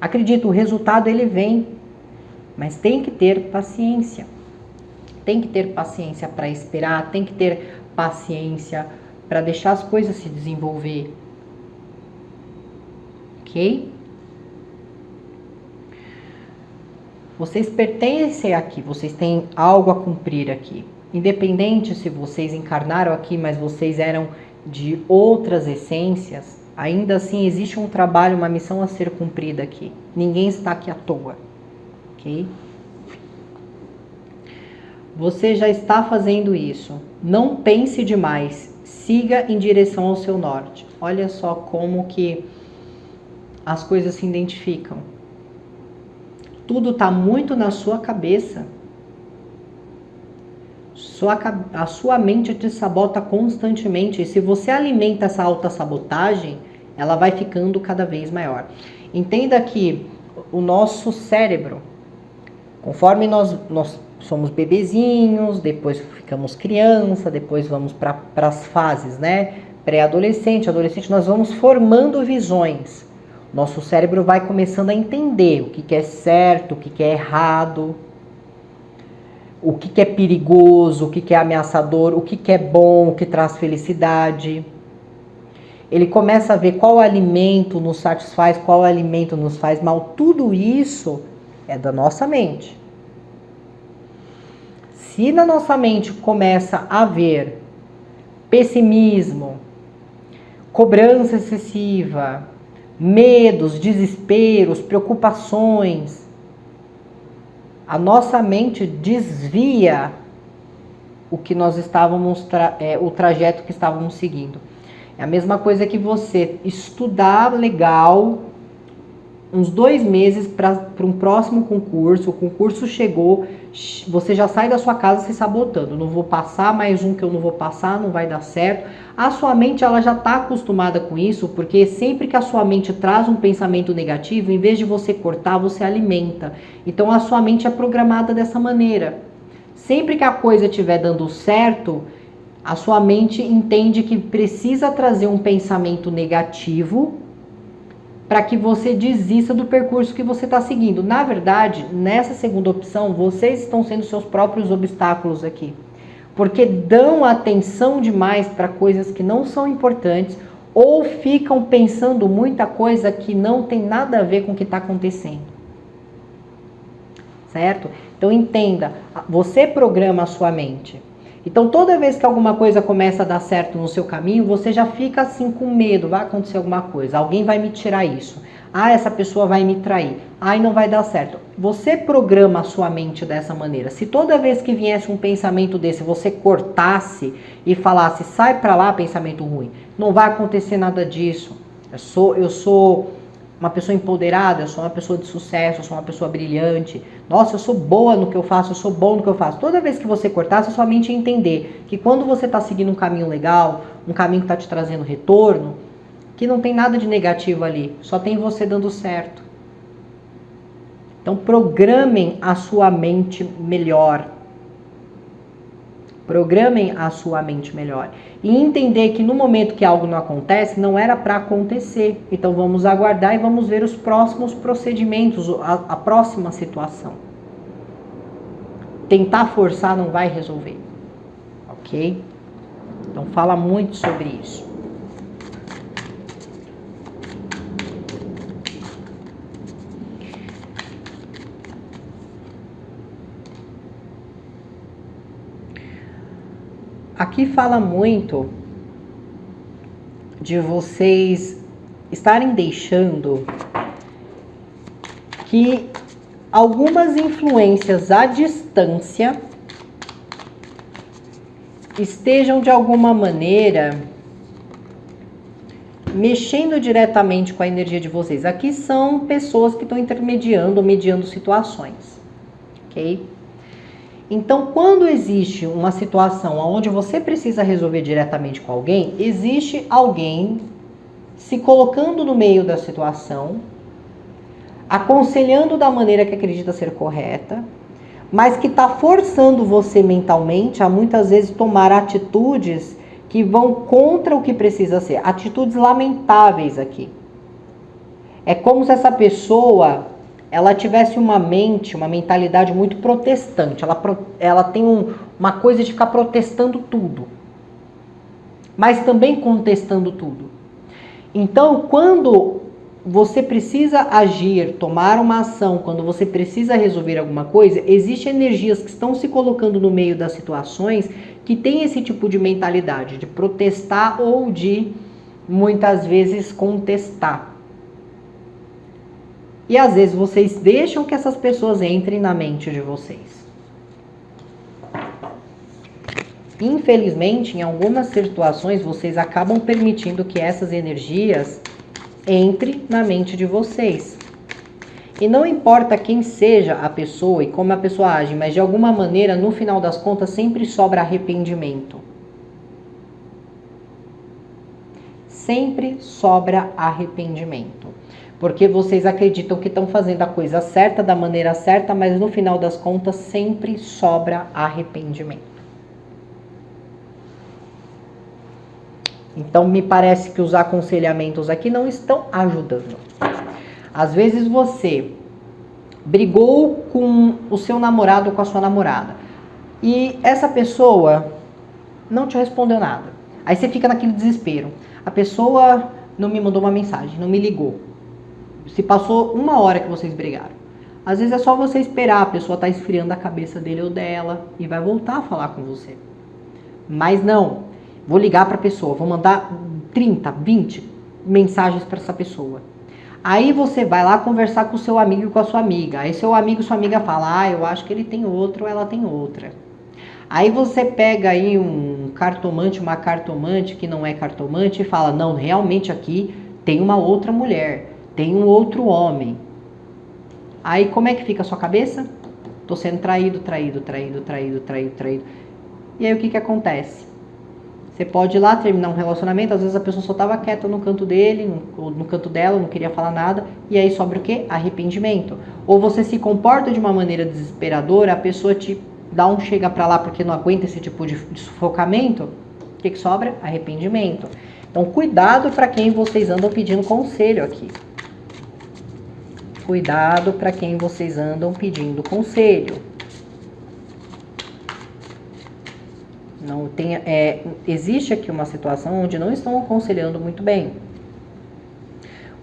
Acredito, o resultado ele vem, mas tem que ter paciência. Tem que ter paciência para esperar, tem que ter paciência para deixar as coisas se desenvolver. Ok? Vocês pertencem aqui, vocês têm algo a cumprir aqui. Independente se vocês encarnaram aqui, mas vocês eram de outras essências, ainda assim existe um trabalho, uma missão a ser cumprida aqui. Ninguém está aqui à toa. Ok? Você já está fazendo isso. Não pense demais. Siga em direção ao seu norte. Olha só como que as coisas se identificam. Tudo está muito na sua cabeça. A sua mente te sabota constantemente. E se você alimenta essa autossabotagem, ela vai ficando cada vez maior. Entenda que o nosso cérebro, conforme nós somos bebezinhos, depois ficamos criança, depois vamos para as fases, né? Pré-adolescente, adolescente, nós vamos formando visões. Nosso cérebro vai começando a entender o que é certo, o que é errado, o que é perigoso, o que é ameaçador, o que é bom, o que traz felicidade. Ele começa a ver qual alimento nos satisfaz, qual alimento nos faz mal. Tudo isso é da nossa mente. Se na nossa mente começa a haver pessimismo, cobrança excessiva, medos, desesperos, preocupações, a nossa mente desvia o que nós estávamos, o trajeto que estávamos seguindo. É a mesma coisa que você estudar legal uns 2 meses para um próximo concurso. O concurso chegou, você já sai da sua casa se sabotando. Não vou passar, mais um que eu não vou passar, não vai dar certo. A sua mente ela já está acostumada com isso, porque sempre que a sua mente traz um pensamento negativo, em vez de você cortar, você alimenta. Então a sua mente é programada dessa maneira. Sempre que a coisa estiver dando certo, a sua mente entende que precisa trazer um pensamento negativo para que você desista do percurso que você está seguindo. Na verdade, nessa segunda opção, vocês estão sendo seus próprios obstáculos aqui. Porque dão atenção demais para coisas que não são importantes ou ficam pensando muita coisa que não tem nada a ver com o que está acontecendo. Certo? Então entenda, você programa a sua mente. Então toda vez que alguma coisa começa a dar certo no seu caminho, você já fica assim com medo, vai acontecer alguma coisa, alguém vai me tirar isso. Ah, essa pessoa vai me trair. Ai, não vai dar certo. Você programa a sua mente dessa maneira. Se toda vez que viesse um pensamento desse, você cortasse e falasse, sai pra lá, pensamento ruim, não vai acontecer nada disso. Eu sou uma pessoa empoderada, eu sou uma pessoa de sucesso, eu sou uma pessoa brilhante. Nossa, eu sou boa no que eu faço, eu sou bom no que eu faço. Toda vez que você cortasse, a sua mente ia entender que quando você está seguindo um caminho legal, um caminho que está te trazendo retorno, que não tem nada de negativo ali, só tem você dando certo. Então programem a sua mente melhor. Programem a sua mente melhor. E entender que no momento que algo não acontece, não era para acontecer. Então vamos aguardar e vamos ver os próximos procedimentos, a próxima situação. Tentar forçar não vai resolver. Ok? Então fala muito sobre isso. Aqui fala muito de vocês estarem deixando que algumas influências à distância estejam de alguma maneira mexendo diretamente com a energia de vocês. Aqui são pessoas que estão intermediando, mediando situações, ok? Então, quando existe uma situação onde você precisa resolver diretamente com alguém, existe alguém se colocando no meio da situação, aconselhando da maneira que acredita ser correta, mas que está forçando você mentalmente a muitas vezes tomar atitudes que vão contra o que precisa ser. Atitudes lamentáveis aqui. É como se essa pessoa, ela tivesse uma mentalidade muito protestante. Ela tem uma coisa de ficar protestando tudo, mas também contestando tudo. Então, quando você precisa agir, tomar uma ação, quando você precisa resolver alguma coisa, existem energias que estão se colocando no meio das situações que tem esse tipo de mentalidade, de protestar ou de, muitas vezes, contestar. E às vezes vocês deixam que essas pessoas entrem na mente de vocês. Infelizmente, em algumas situações, vocês acabam permitindo que essas energias entrem na mente de vocês. E não importa quem seja a pessoa e como a pessoa age, mas de alguma maneira, no final das contas, sempre sobra arrependimento. Sempre sobra arrependimento. Porque vocês acreditam que estão fazendo a coisa certa, da maneira certa, mas no final das contas, sempre sobra arrependimento. Então, me parece que os aconselhamentos aqui não estão ajudando. Às vezes você brigou com o seu namorado ou com a sua namorada e essa pessoa não te respondeu nada. Aí você fica naquele desespero. A pessoa não me mandou uma mensagem, não me ligou. Se passou 1 hora que vocês brigaram. Às vezes é só você esperar, a pessoa tá esfriando a cabeça dele ou dela e vai voltar a falar com você. Mas não, vou ligar para a pessoa, vou mandar 30, 20 mensagens para essa pessoa. Aí você vai lá conversar com o seu amigo e com a sua amiga. Aí seu amigo e sua amiga falam, eu acho que ele tem outro ou ela tem outra. Aí você pega aí um cartomante, uma cartomante que não é cartomante e fala, não, realmente aqui tem uma outra mulher, tem um outro homem. Aí como é que fica a sua cabeça? Tô sendo traído. E aí o que acontece? Você pode ir lá terminar um relacionamento, às vezes a pessoa só estava quieta no canto dele, ou no canto dela, não queria falar nada, e aí sobra o quê? Arrependimento. Ou você se comporta de uma maneira desesperadora, a pessoa te dá um chega pra lá porque não aguenta esse tipo de sufocamento, o que sobra? Arrependimento. Então cuidado para quem vocês andam pedindo conselho aqui. Cuidado para quem vocês andam pedindo conselho. Não tem, existe aqui uma situação onde não estão aconselhando muito bem.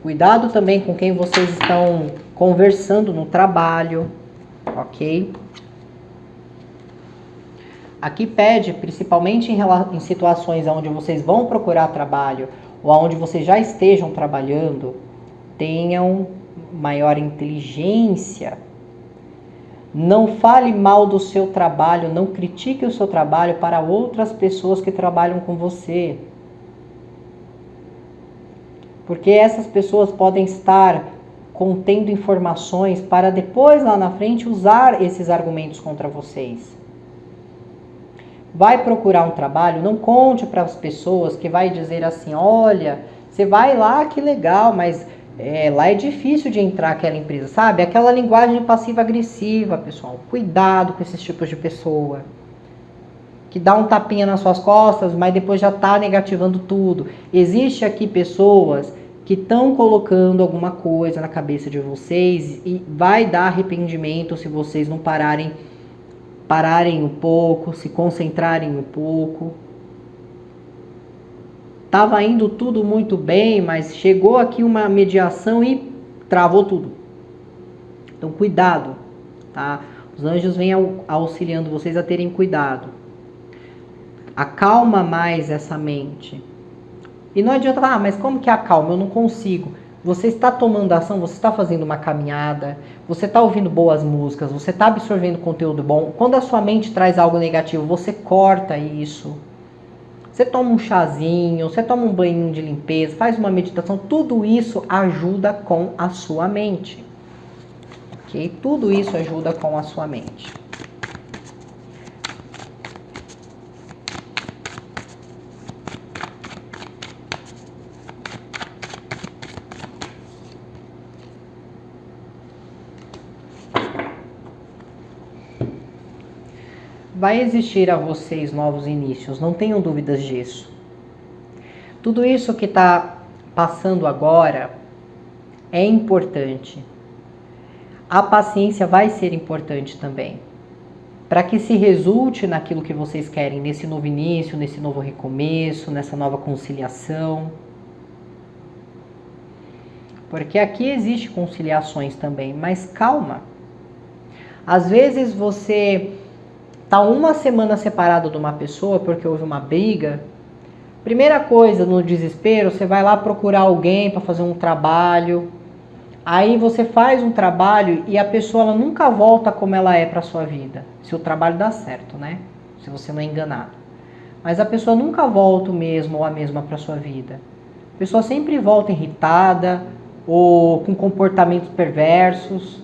Cuidado também com quem vocês estão conversando no trabalho, ok? Aqui pede, principalmente em situações onde vocês vão procurar trabalho ou onde vocês já estejam trabalhando, tenham maior inteligência. Não fale mal do seu trabalho, não critique o seu trabalho para outras pessoas que trabalham com você. Porque essas pessoas podem estar contendo informações para depois, lá na frente, usar esses argumentos contra vocês. Vai procurar um trabalho, não conte para as pessoas que vai dizer assim, olha, você vai lá, que legal, mas lá é difícil de entrar aquela empresa, sabe? Aquela linguagem passiva-agressiva, pessoal. Cuidado com esses tipos de pessoa. Que dá um tapinha nas suas costas, mas depois já está negativando tudo. Existe aqui pessoas que estão colocando alguma coisa na cabeça de vocês e vai dar arrependimento se vocês não pararem um pouco, se concentrarem um pouco. Estava indo tudo muito bem, mas chegou aqui uma mediação e travou tudo. Então, cuidado, tá? Os anjos vêm auxiliando vocês a terem cuidado. Acalma mais essa mente. E não adianta falar, mas como que acalma? Eu não consigo. Você está tomando ação, você está fazendo uma caminhada, você está ouvindo boas músicas, você está absorvendo conteúdo bom. Quando a sua mente traz algo negativo, você corta isso. Você toma um chazinho, você toma um banho de limpeza, faz uma meditação, tudo isso ajuda com a sua mente. Ok? Tudo isso ajuda com a sua mente. Vai existir a vocês novos inícios, não tenham dúvidas disso. Tudo isso que está passando agora é importante. A paciência vai ser importante também, para que se resulte naquilo que vocês querem, nesse novo início, nesse novo recomeço, nessa nova conciliação. Porque aqui existe conciliações também, mas calma. Às vezes você tá uma semana separado de uma pessoa porque houve uma briga. Primeira coisa, no desespero, você vai lá procurar alguém para fazer um trabalho. Aí você faz um trabalho e a pessoa ela nunca volta como ela é para sua vida. Se o trabalho dá certo, né? Se você não é enganado. Mas a pessoa nunca volta o mesmo ou a mesma para sua vida. A pessoa sempre volta irritada ou com comportamentos perversos.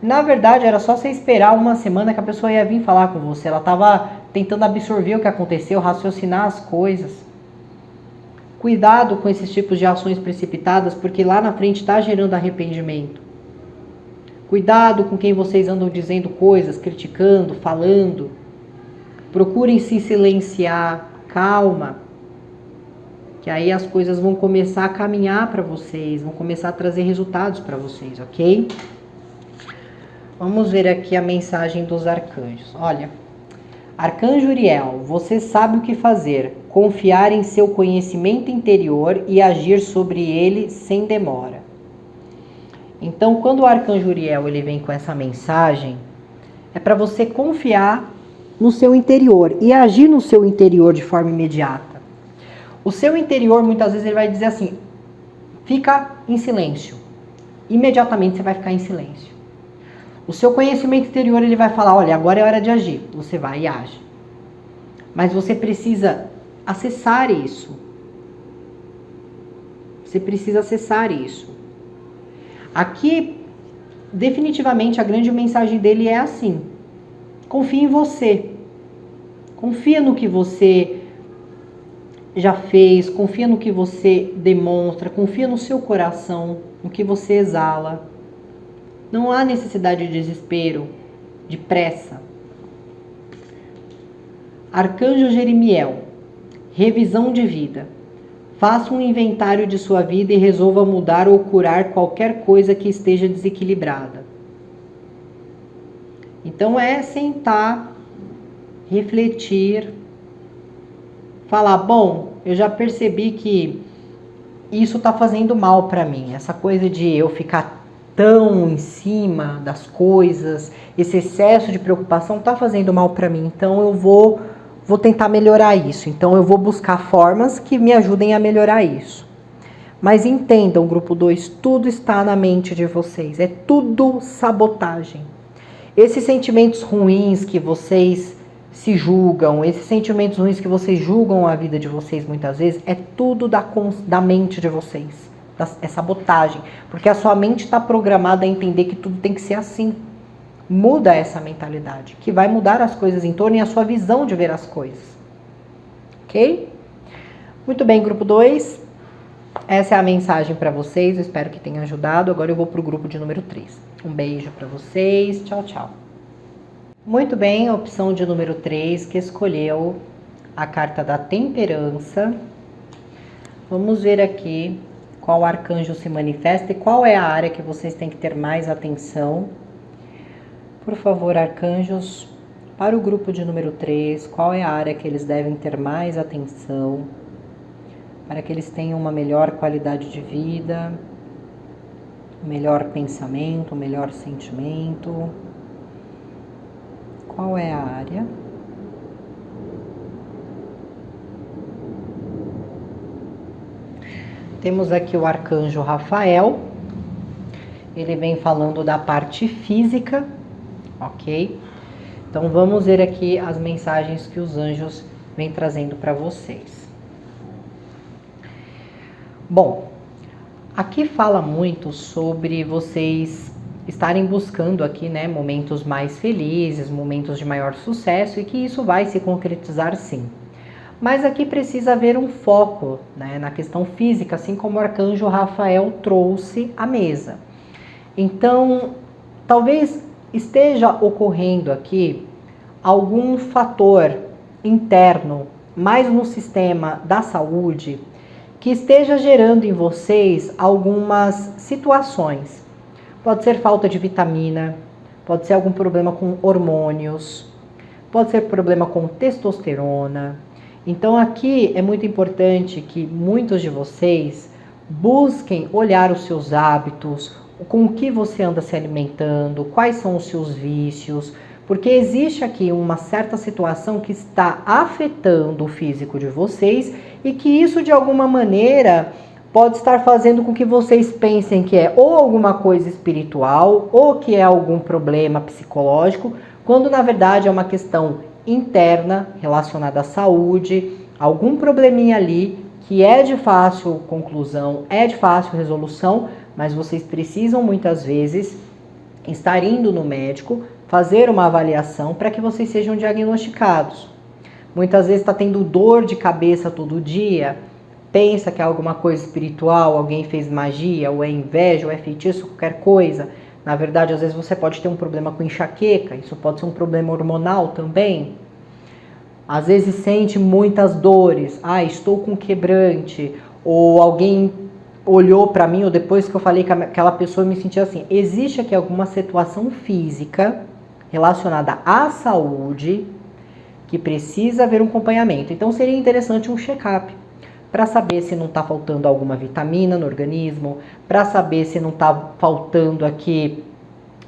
Na verdade, era só você esperar uma semana que a pessoa ia vir falar com você. Ela estava tentando absorver o que aconteceu, raciocinar as coisas. Cuidado com esses tipos de ações precipitadas, porque lá na frente está gerando arrependimento. Cuidado com quem vocês andam dizendo coisas, criticando, falando. Procurem se silenciar, calma. Que aí as coisas vão começar a caminhar para vocês, vão começar a trazer resultados para vocês, ok? Vamos ver aqui a mensagem dos arcanjos. Olha, Arcanjo Uriel, você sabe o que fazer. Confiar em seu conhecimento interior e agir sobre ele sem demora. Então, quando o Arcanjo Uriel ele vem com essa mensagem, é para você confiar no seu interior e agir no seu interior de forma imediata. O seu interior, muitas vezes, ele vai dizer assim, fica em silêncio. Imediatamente você vai ficar em silêncio. O seu conhecimento interior, ele vai falar, olha, agora é hora de agir. Você vai e age. Mas você precisa acessar isso. Você precisa acessar isso. Aqui, definitivamente, a grande mensagem dele é assim. Confie em você. Confia no que você já fez. Confia no que você demonstra. Confia no seu coração, no que você exala. Não há necessidade de desespero, de pressa. Arcanjo Jeremiel, revisão de vida. Faça um inventário de sua vida e resolva mudar ou curar qualquer coisa que esteja desequilibrada. Então é sentar, refletir, falar, bom, eu já percebi que isso está fazendo mal para mim. Essa coisa de eu ficar tão em cima das coisas, esse excesso de preocupação está fazendo mal para mim. Então eu vou tentar melhorar isso. Então eu vou buscar formas que me ajudem a melhorar isso. Mas entendam, grupo 2, tudo está na mente de vocês. É tudo sabotagem. Esses sentimentos ruins que vocês se julgam, esses sentimentos ruins que vocês julgam a vida de vocês muitas vezes, é tudo da mente de vocês. É sabotagem, porque a sua mente está programada a entender que tudo tem que ser assim. Muda essa mentalidade, que vai mudar as coisas em torno e a sua visão de ver as coisas. Ok? Muito bem, grupo 2. Essa é a mensagem para vocês, eu espero que tenha ajudado. Agora eu vou para o grupo de número 3. Um beijo para vocês, tchau, tchau. Muito bem, a opção de número 3 que escolheu a carta da temperança. Vamos ver aqui qual arcanjo se manifesta e qual é a área que vocês têm que ter mais atenção. Por favor, arcanjos, para o grupo de número 3, qual é a área que eles devem ter mais atenção, para que eles tenham uma melhor qualidade de vida, um melhor pensamento, um melhor sentimento. Qual é a área? Temos aqui o arcanjo Rafael, ele vem falando da parte física, ok? Então vamos ver aqui as mensagens que os anjos vêm trazendo para vocês. Bom, aqui fala muito sobre vocês estarem buscando aqui, né, momentos mais felizes, momentos de maior sucesso e que isso vai se concretizar sim. Mas aqui precisa haver um foco, né, na questão física, assim como o arcanjo Rafael trouxe à mesa. Então, talvez esteja ocorrendo aqui algum fator interno, mais no sistema da saúde, que esteja gerando em vocês algumas situações. Pode ser falta de vitamina, pode ser algum problema com hormônios, pode ser problema com testosterona. Então aqui é muito importante que muitos de vocês busquem olhar os seus hábitos, com o que você anda se alimentando, quais são os seus vícios, porque existe aqui uma certa situação que está afetando o físico de vocês e que isso de alguma maneira pode estar fazendo com que vocês pensem que é ou alguma coisa espiritual ou que é algum problema psicológico, quando na verdade é uma questão interna relacionada à saúde, algum probleminha ali que é de fácil conclusão, é de fácil resolução, mas vocês precisam muitas vezes estar indo no médico, fazer uma avaliação para que vocês sejam diagnosticados. Muitas vezes está tendo dor de cabeça todo dia, pensa que é alguma coisa espiritual, alguém fez magia, ou é inveja, ou é feitiço, qualquer coisa. Na verdade, às vezes você pode ter um problema com enxaqueca, isso pode ser um problema hormonal também. Às vezes sente muitas dores, estou com quebrante, ou alguém olhou para mim, ou depois que eu falei com aquela pessoa eu me senti assim. Existe aqui alguma situação física relacionada à saúde que precisa haver um acompanhamento. Então seria interessante um check-up para saber se não está faltando alguma vitamina no organismo, para saber se não está faltando aqui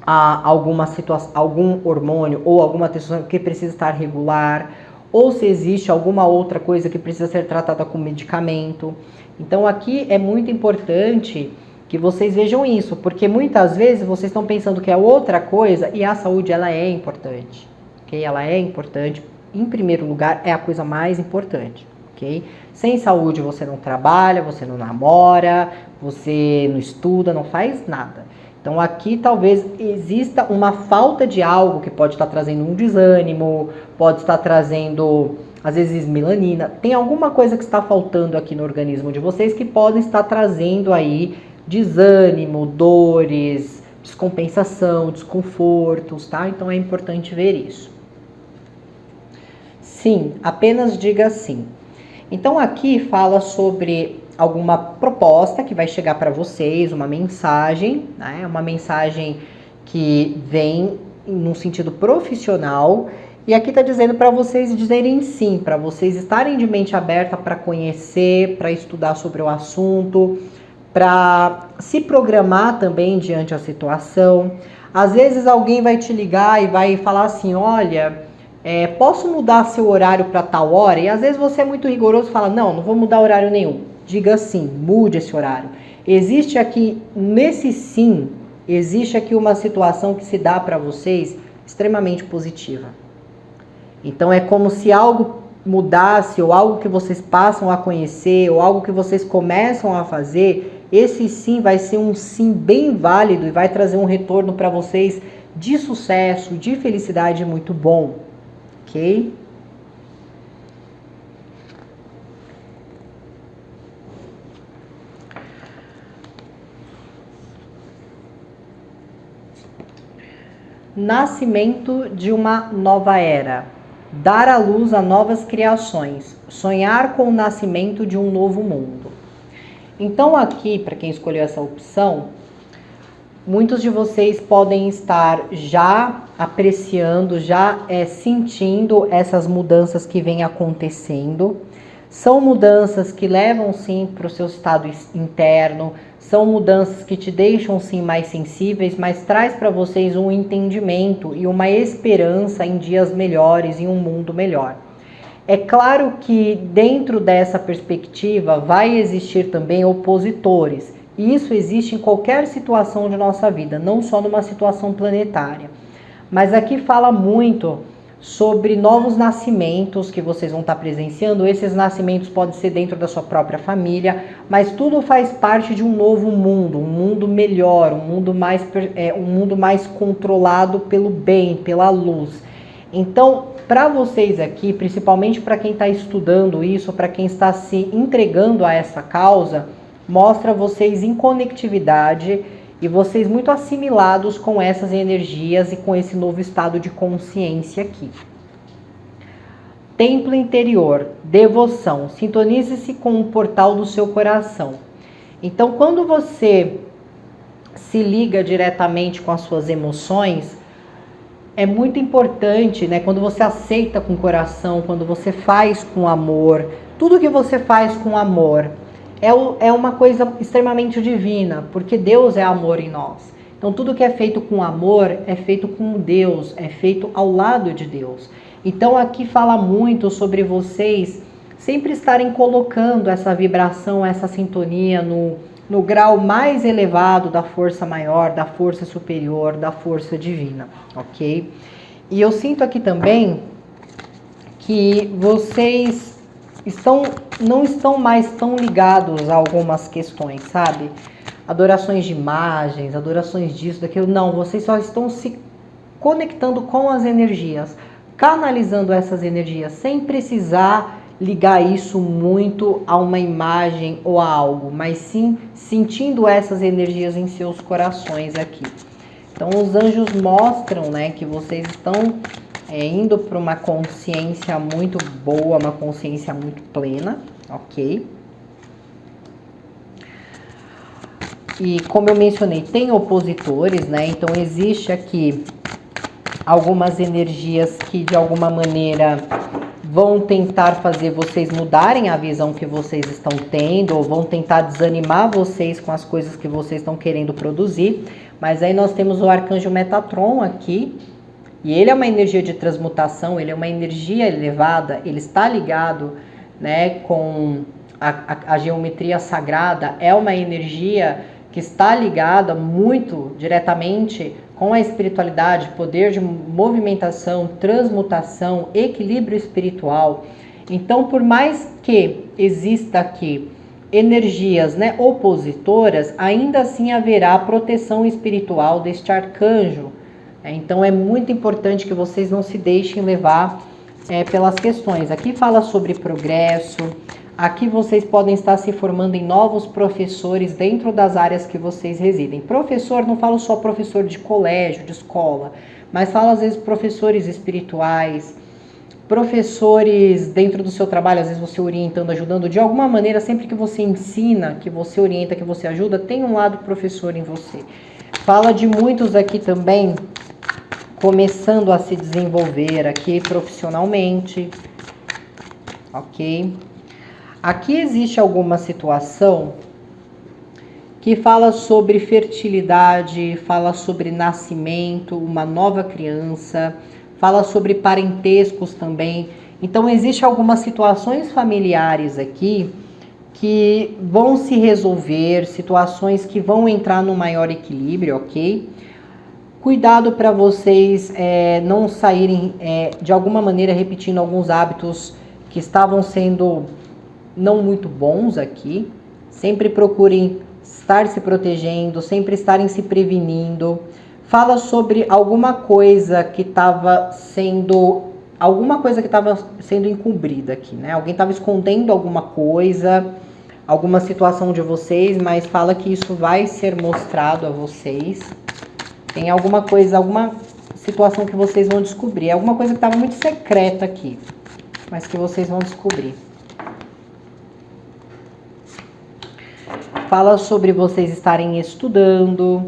alguma situação, algum hormônio ou alguma testosterona que precisa estar regular, ou se existe alguma outra coisa que precisa ser tratada com medicamento. Então aqui é muito importante que vocês vejam isso, porque muitas vezes vocês estão pensando que é outra coisa e a saúde ela é importante, ok? Ela é importante, em primeiro lugar, é a coisa mais importante, ok? Sem saúde você não trabalha, você não namora, você não estuda, não faz nada. Então aqui talvez exista uma falta de algo que pode estar trazendo um desânimo, pode estar trazendo, às vezes, melanina. Tem alguma coisa que está faltando aqui no organismo de vocês que podem estar trazendo aí desânimo, dores, descompensação, desconfortos, tá? Então é importante ver isso. Sim, apenas diga sim. Então aqui fala sobre alguma proposta que vai chegar para vocês, uma mensagem, né? Uma mensagem que vem num sentido profissional. E aqui está dizendo para vocês dizerem sim, para vocês estarem de mente aberta para conhecer, para estudar sobre o assunto, para se programar também diante da situação. Às vezes alguém vai te ligar e vai falar assim, olha, posso mudar seu horário para tal hora? E às vezes você é muito rigoroso e fala, não vou mudar horário nenhum. Diga sim, mude esse horário. Existe aqui, nesse sim, existe aqui uma situação que se dá para vocês extremamente positiva. Então é como se algo mudasse, ou algo que vocês passam a conhecer, ou algo que vocês começam a fazer, esse sim vai ser um sim bem válido e vai trazer um retorno para vocês de sucesso, de felicidade muito bom, ok? Nascimento de uma nova era. Dar à luz a novas criações. Sonhar com o nascimento de um novo mundo. Então aqui, para quem escolheu essa opção, muitos de vocês podem estar já apreciando, já sentindo essas mudanças que vêm acontecendo. São mudanças que levam sim para o seu estado interno, são mudanças que te deixam sim mais sensíveis, mas traz para vocês um entendimento e uma esperança em dias melhores, em um mundo melhor. É claro que dentro dessa perspectiva vai existir também opositores, e isso existe em qualquer situação de nossa vida, não só numa situação planetária. Mas aqui fala muito sobre novos nascimentos que vocês vão estar presenciando. Esses nascimentos podem ser dentro da sua própria família, mas tudo faz parte de um novo mundo, um mundo melhor, um mundo mais controlado pelo bem, pela luz. Então, para vocês aqui, principalmente para quem está estudando isso, para quem está se entregando a essa causa, mostra vocês em conectividade e vocês muito assimilados com essas energias e com esse novo estado de consciência aqui. templo interior, devoção. Sintonize-se com o portal do seu coração. Então, quando você se liga diretamente com as suas emoções, é muito importante, né? Quando você aceita com o coração, quando você faz com amor, tudo que você faz com amor é uma coisa extremamente divina, porque Deus é amor em nós. Então, tudo que é feito com amor é feito com Deus, é feito ao lado de Deus. Então, aqui fala muito sobre vocês sempre estarem colocando essa vibração, essa sintonia no grau mais elevado da força maior, da força superior, da força divina, ok? E eu sinto aqui também que vocês não estão mais tão ligados a algumas questões, sabe? Adorações de imagens, adorações disso, daquilo. Não, vocês só estão se conectando com as energias, canalizando essas energias, sem precisar ligar isso muito a uma imagem ou a algo, mas sim sentindo essas energias em seus corações aqui. Então os anjos mostram, né, que vocês estão indo para uma consciência muito boa, uma consciência muito plena, ok? E como eu mencionei, tem opositores, né? Então existe aqui algumas energias que de alguma maneira vão tentar fazer vocês mudarem a visão que vocês estão tendo, ou vão tentar desanimar vocês com as coisas que vocês estão querendo produzir. Mas aí nós temos o arcanjo Metatron aqui, e ele é uma energia de transmutação, ele é uma energia elevada, ele está ligado, né, com a geometria sagrada, é uma energia que está ligada muito diretamente com a espiritualidade, poder de movimentação, transmutação, equilíbrio espiritual. Então, por mais que exista aqui energias, né, opositoras, ainda assim haverá proteção espiritual deste arcanjo. Então, é muito importante que vocês não se deixem levar pelas questões. Aqui fala sobre progresso. Aqui vocês podem estar se formando em novos professores dentro das áreas que vocês residem. Professor, não falo só professor de colégio, de escola, mas falo às vezes professores espirituais, professores dentro do seu trabalho, às vezes você orientando, ajudando, de alguma maneira, sempre que você ensina, que você orienta, que você ajuda, tem um lado professor em você. Fala de muitos aqui também começando a se desenvolver aqui profissionalmente, ok? Aqui existe alguma situação que fala sobre fertilidade, fala sobre nascimento, uma nova criança, fala sobre parentescos também. Então, existe algumas situações familiares aqui que vão se resolver, situações que vão entrar no maior equilíbrio, ok? Cuidado para vocês não saírem, de alguma maneira, repetindo alguns hábitos que estavam sendo não muito bons aqui. Sempre procurem estar se protegendo, sempre estarem se prevenindo. Fala sobre alguma coisa que estava sendo encobrida aqui, né? Alguém estava escondendo alguma coisa, alguma situação de vocês, mas fala que isso vai ser mostrado a vocês. Tem alguma coisa, alguma situação que vocês vão descobrir. Alguma coisa que estava muito secreta aqui, mas que vocês vão descobrir. Fala sobre vocês estarem estudando,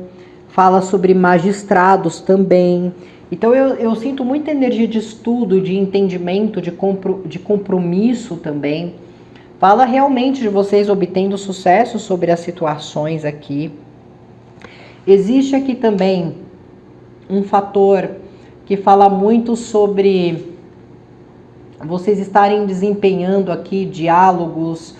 fala sobre magistrados também. Então eu sinto muita energia de estudo, de entendimento, de compromisso também. Fala realmente de vocês obtendo sucesso sobre as situações aqui. Existe aqui também um fator que fala muito sobre vocês estarem desempenhando aqui diálogos,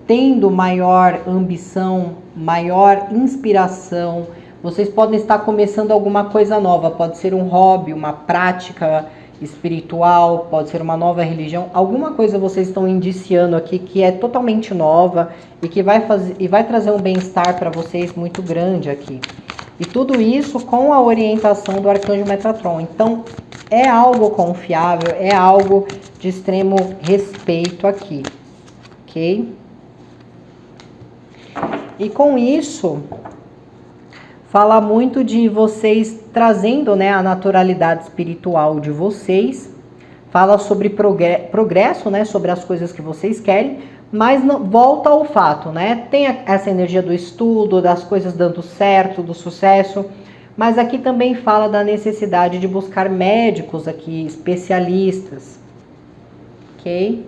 tendo maior ambição, maior inspiração. Vocês podem estar começando alguma coisa nova, pode ser um hobby, uma prática espiritual, pode ser uma nova religião, alguma coisa vocês estão indiciando aqui que é totalmente nova e que vai trazer um bem-estar para vocês muito grande aqui. E tudo isso com a orientação do arcanjo Metatron. Então, é algo confiável, é algo de extremo respeito aqui, ok? E com isso, fala muito de vocês trazendo, né, a naturalidade espiritual de vocês. fala sobre progresso, né, sobre as coisas que vocês querem, mas não, volta ao fato, né? Tem essa energia do estudo, das coisas dando certo, do sucesso, mas aqui também fala da necessidade de buscar médicos aqui, especialistas, ok?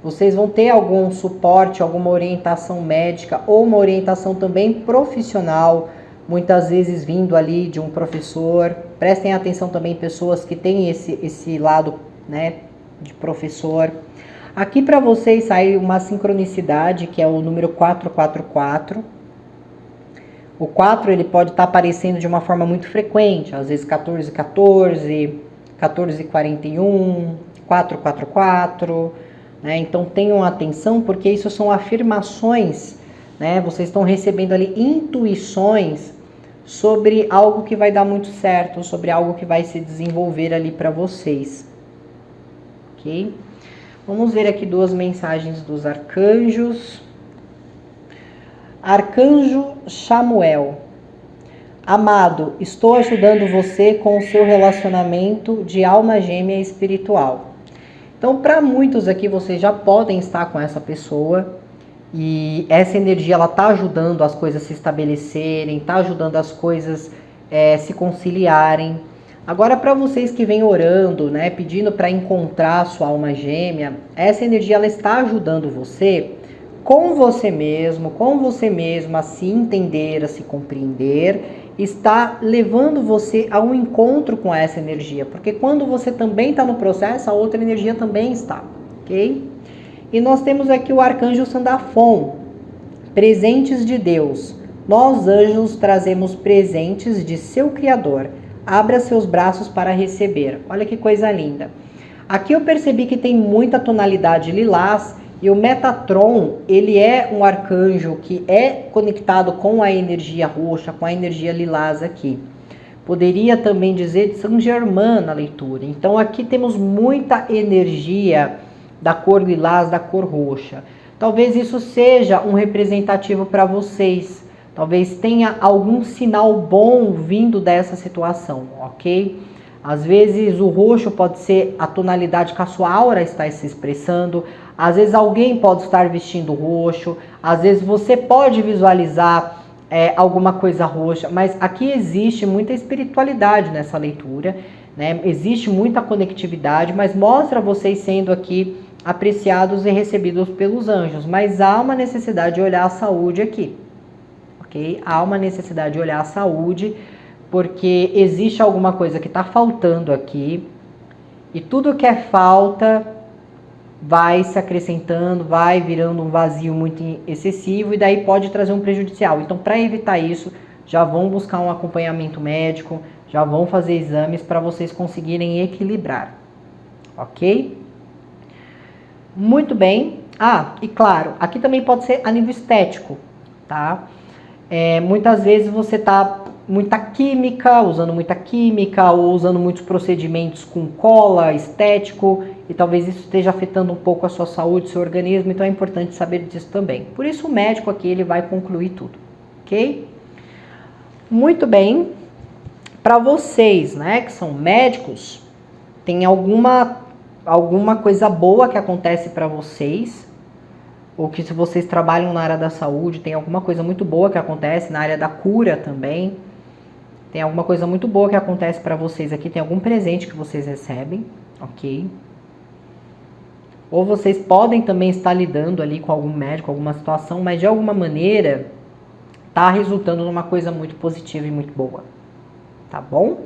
Vocês vão ter algum suporte, alguma orientação médica ou uma orientação também profissional, muitas vezes vindo ali de um professor. Prestem atenção também pessoas que têm esse lado, né, de professor. Aqui para vocês sai uma sincronicidade, que é o número 444. O 4 ele pode estar aparecendo de uma forma muito frequente, às vezes 1414, 1441, 444, né? Então tenham atenção, porque isso são afirmações, né? Vocês estão recebendo ali intuições sobre algo que vai dar muito certo, sobre algo que vai se desenvolver ali para vocês, ok? Vamos ver aqui duas mensagens dos arcanjos. Arcanjo Chamuel. Amado, estou ajudando você com o seu relacionamento de alma gêmea espiritual. Então, para muitos aqui, vocês já podem estar com essa pessoa e essa energia ela está ajudando as coisas se estabelecerem, está ajudando as coisas se conciliarem. Agora, para vocês que vêm orando, né, pedindo para encontrar a sua alma gêmea, essa energia ela está ajudando você com você mesmo a se entender, a se compreender, está levando você a um encontro com essa energia, porque quando você também está no processo, a outra energia também está, ok? E nós temos aqui o arcanjo Sandafon, presentes de Deus. Nós, anjos, trazemos presentes de seu Criador. Abra seus braços para receber. Olha que coisa linda. Aqui eu percebi que tem muita tonalidade lilás, e o Metatron, ele é um arcanjo que é conectado com a energia roxa, com a energia lilás aqui. Poderia também dizer de Saint Germain na leitura. Então aqui temos muita energia da cor lilás, da cor roxa. Talvez isso seja um representativo para vocês. Talvez tenha algum sinal bom vindo dessa situação, ok? Às vezes o roxo pode ser a tonalidade que a sua aura está se expressando. Às vezes alguém pode estar vestindo roxo. Às vezes você pode visualizar alguma coisa roxa. Mas aqui existe muita espiritualidade nessa leitura, né? Existe muita conectividade, mas mostra vocês sendo aqui apreciados e recebidos pelos anjos. Mas há uma necessidade de olhar a saúde aqui. Há uma necessidade de olhar a saúde, porque existe alguma coisa que está faltando aqui, e tudo que é falta vai se acrescentando, vai virando um vazio muito excessivo, e daí pode trazer um prejudicial. Então, para evitar isso, já vão buscar um acompanhamento médico, já vão fazer exames para vocês conseguirem equilibrar, ok? Muito bem. Ah, e claro, aqui também pode ser a nível estético, tá? Muitas vezes você está muita química, usando muita química ou usando muitos procedimentos com cola, estético, e talvez isso esteja afetando um pouco a sua saúde, seu organismo, então é importante saber disso também. Por isso o médico aqui ele vai concluir tudo, ok? Muito bem. Para vocês, né, que são médicos, tem alguma coisa boa que acontece para vocês, ou que se vocês trabalham na área da saúde, tem alguma coisa muito boa que acontece na área da cura também. Tem alguma coisa muito boa que acontece para vocês aqui, tem algum presente que vocês recebem, ok? Ou vocês podem também estar lidando ali com algum médico, alguma situação, mas de alguma maneira está resultando numa coisa muito positiva e muito boa, tá bom?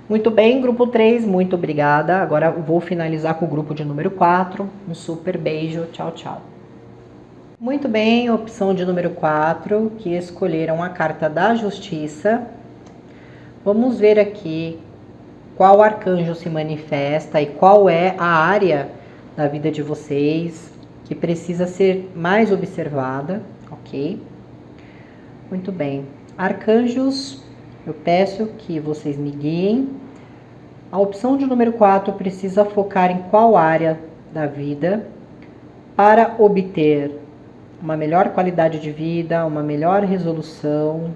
Muito bem, grupo 3, muito obrigada. Agora eu vou finalizar com o grupo de número 4. Um super beijo, tchau, tchau. Muito bem, opção de número 4, que escolheram a carta da Justiça. Vamos ver aqui qual arcanjo se manifesta e qual é a área da vida de vocês que precisa ser mais observada, ok? Muito bem. Arcanjos, eu peço que vocês me guiem. A opção de número 4 precisa focar em qual área da vida para obter uma melhor qualidade de vida, uma melhor resolução.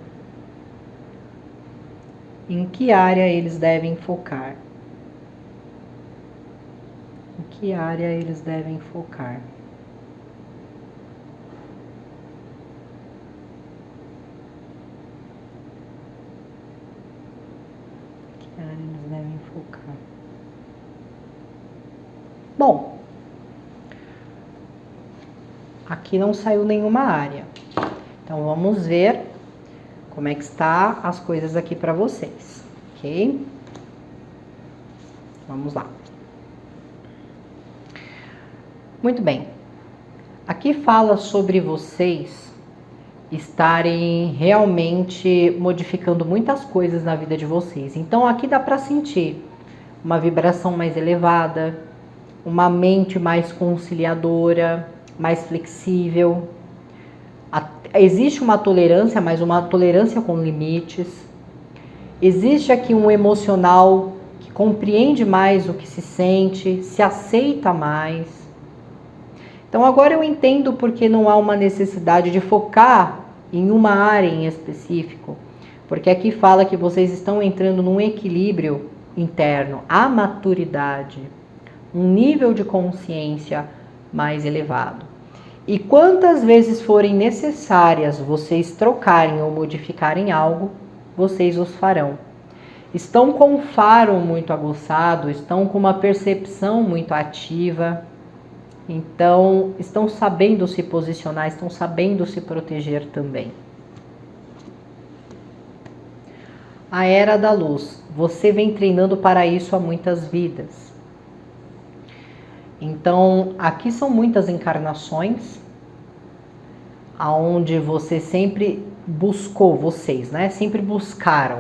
Em que área eles devem focar? que área eles devem focar? Que área eles devem focar? Bom, aqui não saiu nenhuma área. Então vamos ver como é que está as coisas aqui para vocês, ok? Vamos lá. Muito bem. Aqui fala sobre vocês estarem realmente modificando muitas coisas na vida de vocês. Então aqui dá para sentir uma vibração mais elevada, uma mente mais conciliadora, mais flexível. Existe uma tolerância, mas uma tolerância com limites. Existe aqui um emocional que compreende mais o que se sente, se aceita mais. Então agora eu entendo porque não há uma necessidade de focar em uma área em específico, porque aqui fala que vocês estão entrando num equilíbrio interno, a maturidade, um nível de consciência mais elevado. E quantas vezes forem necessárias vocês trocarem ou modificarem algo, vocês os farão. Estão com um faro muito aguçado, estão com uma percepção muito ativa, então estão sabendo se posicionar, estão sabendo se proteger também. A Era da Luz. Você vem treinando para isso há muitas vidas. Então, aqui são muitas encarnações, aonde você sempre buscou, vocês, né? Sempre buscaram,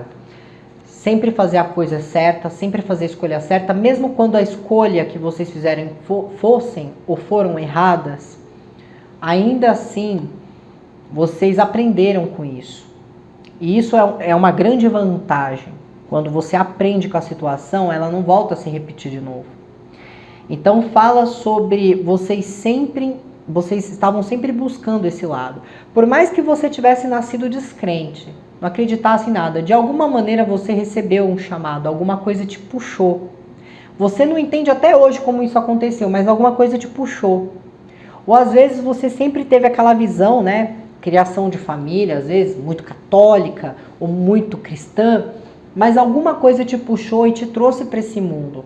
sempre fazer a coisa certa, sempre fazer a escolha certa, mesmo quando a escolha que vocês fizeram fossem ou foram erradas, ainda assim, vocês aprenderam com isso. E isso é uma grande vantagem. Quando você aprende com a situação, ela não volta a se repetir de novo. Então fala sobre vocês estavam sempre buscando esse lado. Por mais que você tivesse nascido descrente, não acreditasse em nada, de alguma maneira você recebeu um chamado, alguma coisa te puxou. Você não entende até hoje como isso aconteceu, mas alguma coisa te puxou. Ou às vezes você sempre teve aquela visão, né? Criação de família, às vezes muito católica ou muito cristã, mas alguma coisa te puxou e te trouxe para esse mundo.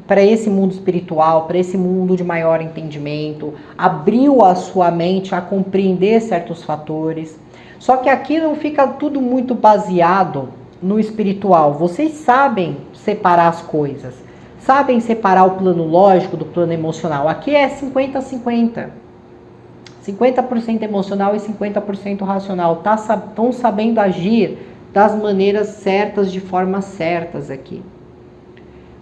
Para esse mundo espiritual, para esse mundo de maior entendimento, abriu a sua mente a compreender certos fatores. Só que aqui não fica tudo muito baseado no espiritual. Vocês sabem separar as coisas, sabem separar o plano lógico do plano emocional. Aqui é 50-50. 50% emocional e 50% racional. Estão sabendo agir das maneiras certas, de formas certas aqui.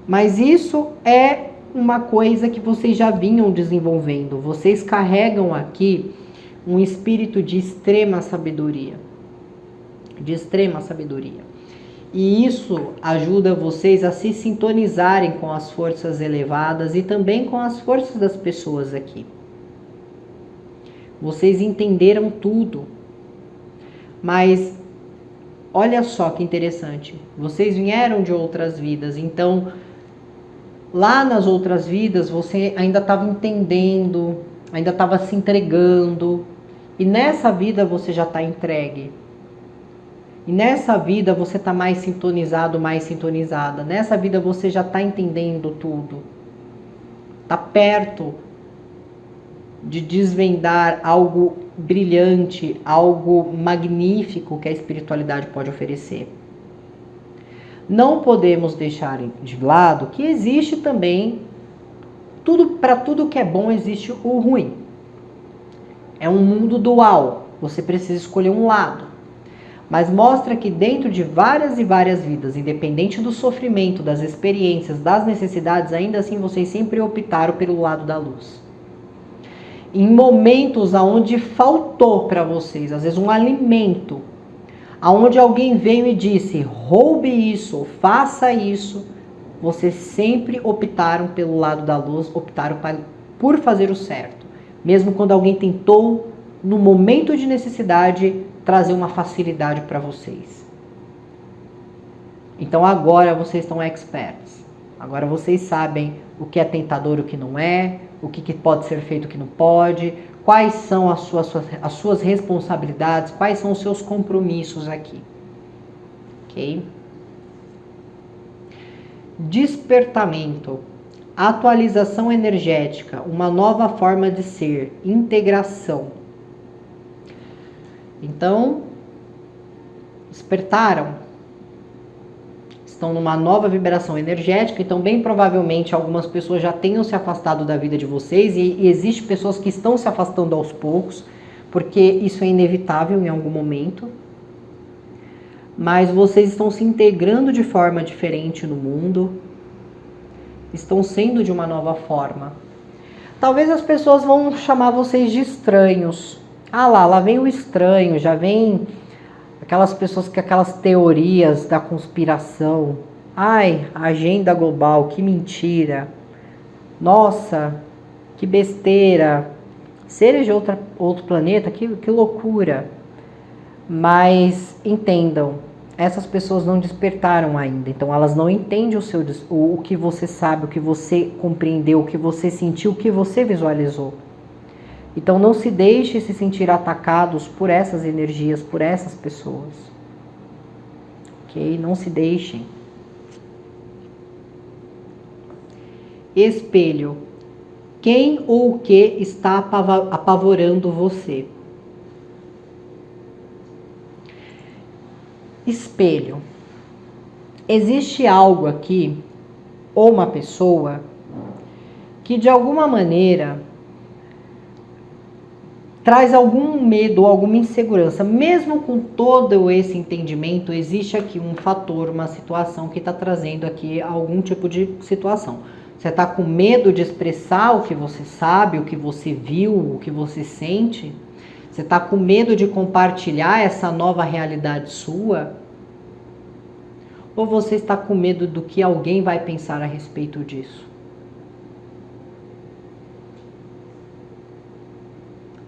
Mas isso é uma coisa que vocês já vinham desenvolvendo. Vocês carregam aqui um espírito de extrema sabedoria. De extrema sabedoria. E isso ajuda vocês a se sintonizarem com as forças elevadas e também com as forças das pessoas aqui. Vocês entenderam tudo. Mas olha só que interessante. Vocês vieram de outras vidas, então lá nas outras vidas você ainda estava entendendo, ainda estava se entregando. E nessa vida você já está entregue. E nessa vida você está mais sintonizado, mais sintonizada. Nessa vida você já está entendendo tudo. Está perto de desvendar algo brilhante, algo magnífico que a espiritualidade pode oferecer. Não podemos deixar de lado que existe também, para tudo que é bom existe o ruim. É um mundo dual, você precisa escolher um lado. Mas mostra que dentro de várias e várias vidas, independente do sofrimento, das experiências, das necessidades, ainda assim vocês sempre optaram pelo lado da luz. Em momentos onde faltou para vocês, às vezes um alimento, aonde alguém veio e disse, roube isso, faça isso, vocês sempre optaram pelo lado da luz, optaram por fazer o certo. Mesmo quando alguém tentou, no momento de necessidade, trazer uma facilidade para vocês. Então agora vocês estão experts. Agora vocês sabem o que é tentador, o que não é, o que pode ser feito, o que não pode, quais são as suas responsabilidades, quais são os seus compromissos aqui. Ok? Despertamento, atualização energética, uma nova forma de ser, integração. Então, despertaram, estão numa nova vibração energética, então bem provavelmente algumas pessoas já tenham se afastado da vida de vocês e existem pessoas que estão se afastando aos poucos, porque isso é inevitável em algum momento. Mas vocês estão se integrando de forma diferente no mundo, estão sendo de uma nova forma. Talvez as pessoas vão chamar vocês de estranhos. Ah lá vem o estranho, já vem aquelas pessoas com aquelas teorias da conspiração. Ai, agenda global, que mentira. Nossa, que besteira. Seres de outro planeta, que loucura. Mas entendam, essas pessoas não despertaram ainda. Então elas não entendem o que você sabe, o que você compreendeu, o que você sentiu, o que você visualizou. Então não se deixe se sentir atacados por essas energias, por essas pessoas. Ok? Não se deixem. Espelho. Quem ou o que está apavorando você? Espelho. Existe algo aqui, ou uma pessoa, que de alguma maneira traz algum medo ou alguma insegurança. Mesmo com todo esse entendimento, existe aqui um fator, uma situação que está trazendo aqui algum tipo de situação. Você está com medo de expressar o que você sabe, o que você viu, o que você sente? Você está com medo de compartilhar essa nova realidade sua? Ou você está com medo do que alguém vai pensar a respeito disso?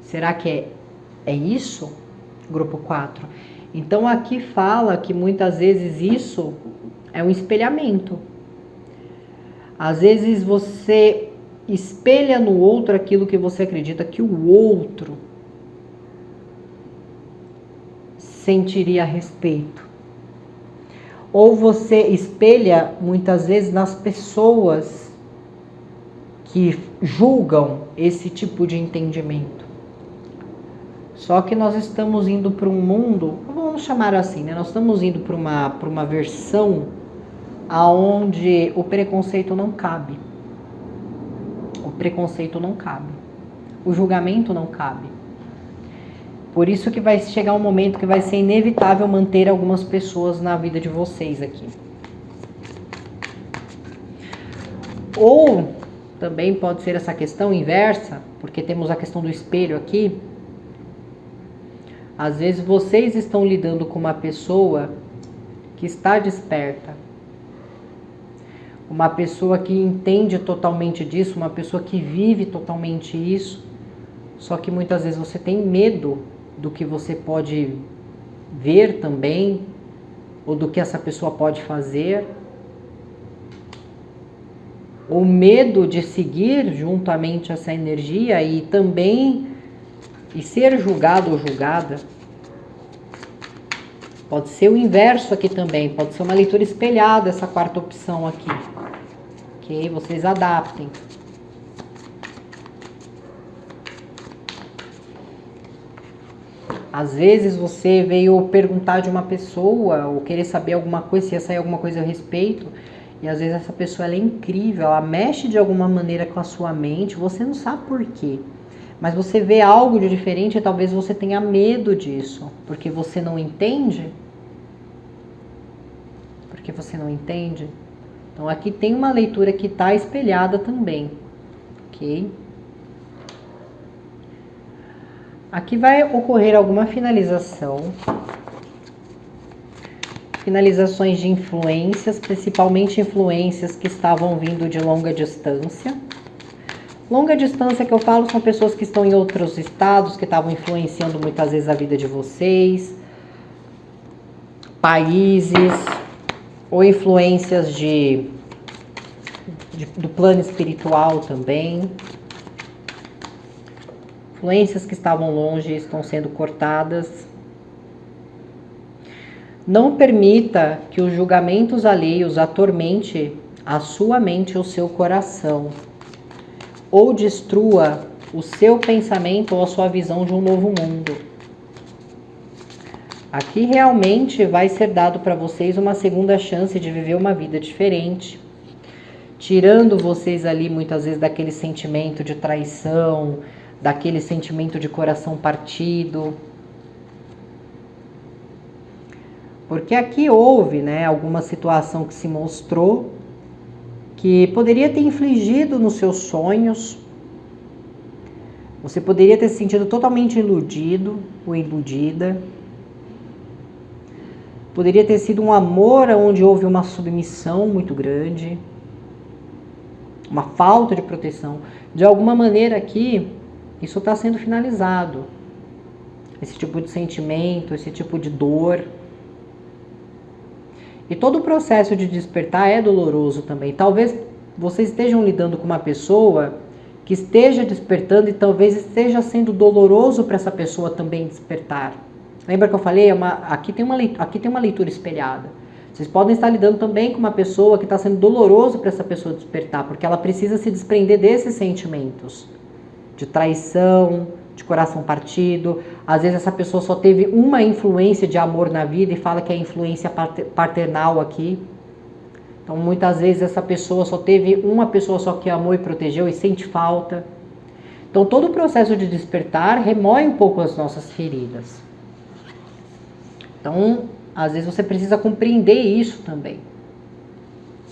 Será que é isso? Grupo 4. Então aqui fala que muitas vezes isso é um espelhamento. Às vezes você espelha no outro aquilo que você acredita que o outro sentiria a respeito. Ou você espelha muitas vezes nas pessoas que julgam esse tipo de entendimento. Só que nós estamos indo para um mundo, vamos chamar assim, né? Nós estamos indo para uma versão aonde o preconceito não cabe. O preconceito não cabe. O julgamento não cabe. Por isso que vai chegar um momento que vai ser inevitável manter algumas pessoas na vida de vocês aqui. Ou também pode ser essa questão inversa, porque temos a questão do espelho aqui. Às vezes vocês estão lidando com uma pessoa que está desperta. Uma pessoa que entende totalmente disso, uma pessoa que vive totalmente isso. Só que muitas vezes você tem medo do que você pode ver também, ou do que essa pessoa pode fazer. O medo de seguir juntamente essa energia e também ser julgado ou julgada. Pode ser o inverso aqui também, pode ser uma leitura espelhada essa quarta opção aqui. Ok? Vocês adaptem. Às vezes você veio perguntar de uma pessoa ou querer saber alguma coisa, se ia sair alguma coisa a respeito, e às vezes essa pessoa ela é incrível, ela mexe de alguma maneira com a sua mente, você não sabe por quê. Mas você vê algo de diferente e talvez você tenha medo disso, porque você não entende. Porque você não entende. Então aqui tem uma leitura que está espelhada também, ok? Aqui vai ocorrer alguma finalização. Finalizações de influências, principalmente influências que estavam vindo de longa distância. Longa distância que eu falo são pessoas que estão em outros estados, que estavam influenciando muitas vezes a vida de vocês. Países, ou influências de do plano espiritual também. Influências que estavam longe estão sendo cortadas. Não permita que os julgamentos alheios atormente a sua mente ou o seu coração, ou destrua o seu pensamento ou a sua visão de um novo mundo. Aqui realmente vai ser dado para vocês uma segunda chance de viver uma vida diferente, tirando vocês ali muitas vezes daquele sentimento de traição, daquele sentimento de coração partido. Porque aqui houve, né, alguma situação que se mostrou que poderia ter infligido nos seus sonhos. Você poderia ter se sentido totalmente iludido ou iludida. Poderia ter sido um amor onde houve uma submissão muito grande, uma falta de proteção. De alguma maneira aqui, isso está sendo finalizado. Esse tipo de sentimento, esse tipo de dor. E todo o processo de despertar é doloroso também. Talvez vocês estejam lidando com uma pessoa que esteja despertando e talvez esteja sendo doloroso para essa pessoa também despertar. Lembra que eu falei? Aqui tem uma leitura espelhada. Vocês podem estar lidando também com uma pessoa que está sendo doloroso para essa pessoa despertar, porque ela precisa se desprender desses sentimentos de traição, de coração partido. Às vezes essa pessoa só teve uma influência de amor na vida e fala que é a influência paternal aqui. Então muitas vezes essa pessoa só teve uma pessoa só que amou e protegeu e sente falta. Então todo o processo de despertar remói um pouco as nossas feridas. Então, às vezes você precisa compreender isso também,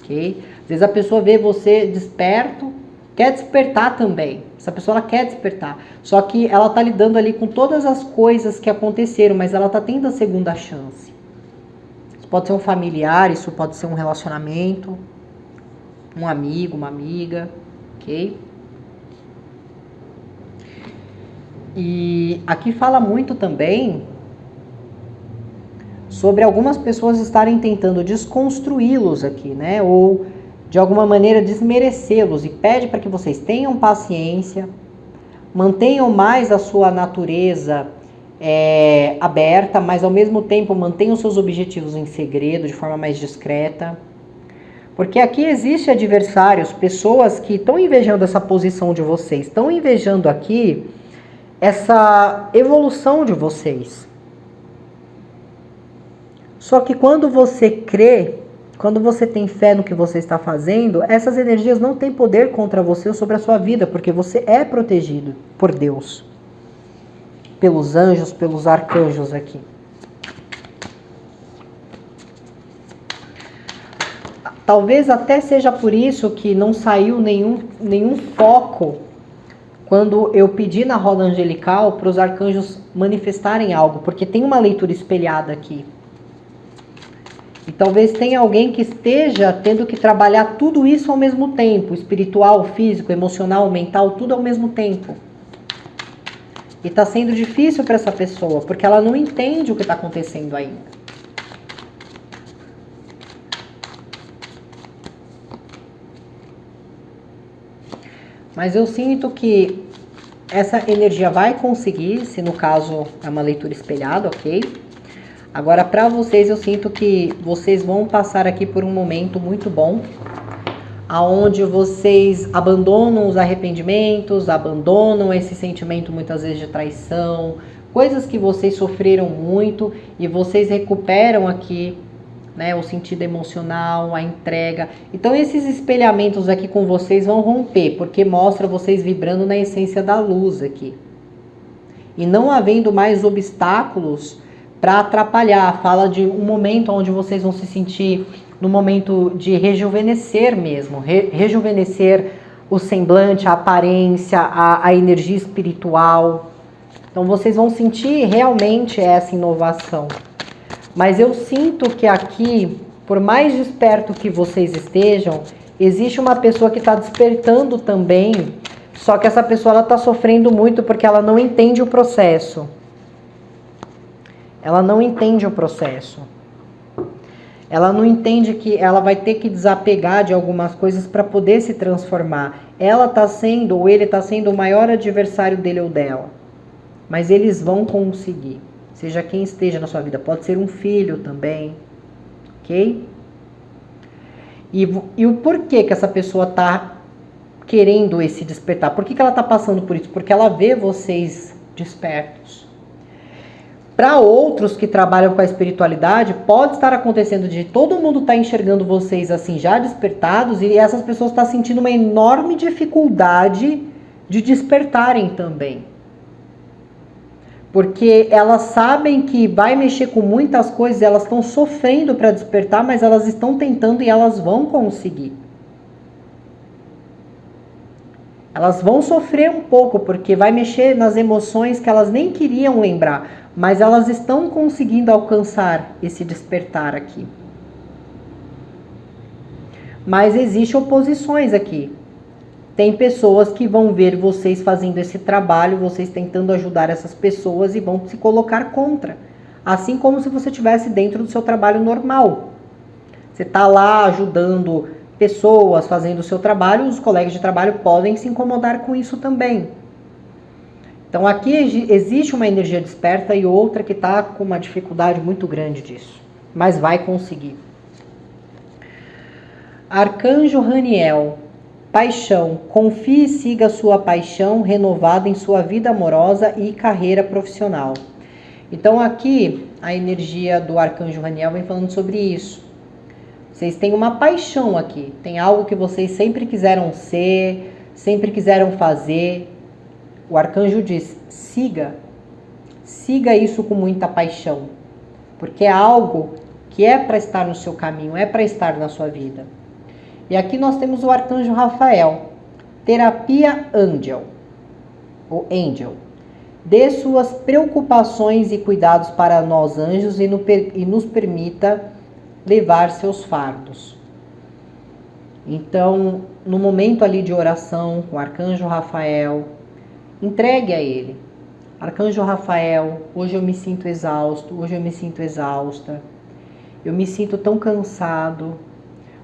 ok? Às vezes a pessoa vê você desperto, quer despertar também. Essa pessoa ela quer despertar, só que ela está lidando ali com todas as coisas que aconteceram, mas ela está tendo a segunda chance. Isso pode ser um familiar, isso pode ser um relacionamento, um amigo, uma amiga, ok? E aqui fala muito também sobre algumas pessoas estarem tentando desconstruí-los aqui, né? Ou de alguma maneira desmerecê-los, e pede para que vocês tenham paciência, mantenham mais a sua natureza aberta, mas ao mesmo tempo mantenham seus objetivos em segredo, de forma mais discreta. Porque aqui existe adversários, pessoas que estão invejando essa posição de vocês, estão invejando aqui essa evolução de vocês. Só que quando você crê, quando você tem fé no que você está fazendo, essas energias não têm poder contra você ou sobre a sua vida, porque você é protegido por Deus, pelos anjos, pelos arcanjos aqui. Talvez até seja por isso que não saiu nenhum foco quando eu pedi na roda angelical para os arcanjos manifestarem algo, porque tem uma leitura espelhada aqui. E talvez tenha alguém que esteja tendo que trabalhar tudo isso ao mesmo tempo, espiritual, físico, emocional, mental, tudo ao mesmo tempo. E está sendo difícil para essa pessoa, porque ela não entende o que está acontecendo ainda. Mas eu sinto que essa energia vai conseguir, se no caso é uma leitura espelhada, ok? Agora, para vocês, eu sinto que vocês vão passar aqui por um momento muito bom, aonde vocês abandonam os arrependimentos, abandonam esse sentimento muitas vezes de traição, coisas que vocês sofreram muito e vocês recuperam aqui, né, o sentido emocional, a entrega. Então, esses espelhamentos aqui com vocês vão romper, porque mostra vocês vibrando na essência da luz aqui. E não havendo mais obstáculos para atrapalhar. Fala de um momento onde vocês vão se sentir no momento de rejuvenescer mesmo, rejuvenescer o semblante, a aparência, a energia espiritual. Então vocês vão sentir realmente essa inovação. Mas eu sinto que aqui, por mais desperto que vocês estejam, existe uma pessoa que está despertando também, só que essa pessoa está sofrendo muito porque ela não entende o processo. Ela não entende o processo. Ela não entende que ela vai ter que desapegar de algumas coisas para poder se transformar. Ela está sendo, ou ele está sendo o maior adversário dele ou dela. Mas eles vão conseguir. Seja quem esteja na sua vida. Pode ser um filho também. Ok? E o porquê que essa pessoa está querendo esse despertar? Por que ela está passando por isso? Porque ela vê vocês despertos. Para outros que trabalham com a espiritualidade, pode estar acontecendo de todo mundo estar enxergando vocês assim já despertados e essas pessoas estão sentindo uma enorme dificuldade de despertarem também. Porque elas sabem que vai mexer com muitas coisas, elas estão sofrendo para despertar, mas elas estão tentando e elas vão conseguir. Elas vão sofrer um pouco, porque vai mexer nas emoções que elas nem queriam lembrar, mas elas estão conseguindo alcançar esse despertar aqui. Mas existe oposições aqui. Tem pessoas que vão ver vocês fazendo esse trabalho, vocês tentando ajudar essas pessoas e vão se colocar contra. Assim como se você estivesse dentro do seu trabalho normal. Você está lá ajudando pessoas, fazendo o seu trabalho, os colegas de trabalho podem se incomodar com isso também. Então aqui existe uma energia desperta e outra que está com uma dificuldade muito grande disso. Mas vai conseguir. Arcanjo Raniel. Paixão. Confie e siga sua paixão renovada em sua vida amorosa e carreira profissional. Então aqui a energia do Arcanjo Raniel vem falando sobre isso. Vocês têm uma paixão aqui. Tem algo que vocês sempre quiseram ser, sempre quiseram fazer. O Arcanjo diz, siga. Siga isso com muita paixão. Porque é algo que é para estar no seu caminho, é para estar na sua vida. E aqui nós temos o Arcanjo Rafael, terapia Angel, ou Angel. Dê suas preocupações e cuidados para nós anjos e nos permita levar seus fardos. Então, no momento ali de oração com o Arcanjo Rafael, entregue a ele. Arcanjo Rafael, hoje eu me sinto exausto, hoje eu me sinto exausta, eu me sinto tão cansado.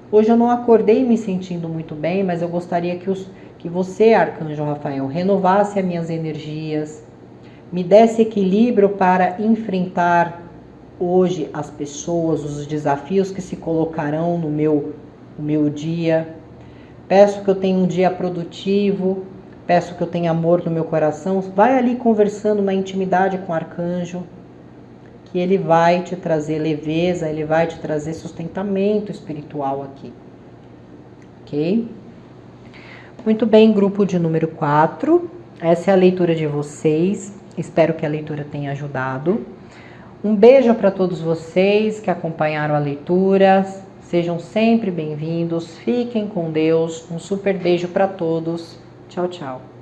Hoje eu não acordei me sentindo muito bem, mas eu gostaria que você, Arcanjo Rafael, renovasse as minhas energias, me desse equilíbrio para enfrentar hoje as pessoas, os desafios que se colocarão no meu dia. Peço que eu tenha um dia produtivo, peço que eu tenha amor no meu coração. Vai ali conversando na intimidade com o Arcanjo, que ele vai te trazer leveza, ele vai te trazer sustentamento espiritual aqui. Ok? Muito bem, grupo de número 4. Essa é a leitura de vocês. Espero que a leitura tenha ajudado. Um beijo para todos vocês que acompanharam a leitura. Sejam sempre bem-vindos. Fiquem com Deus. Um super beijo para todos. Tchau, tchau.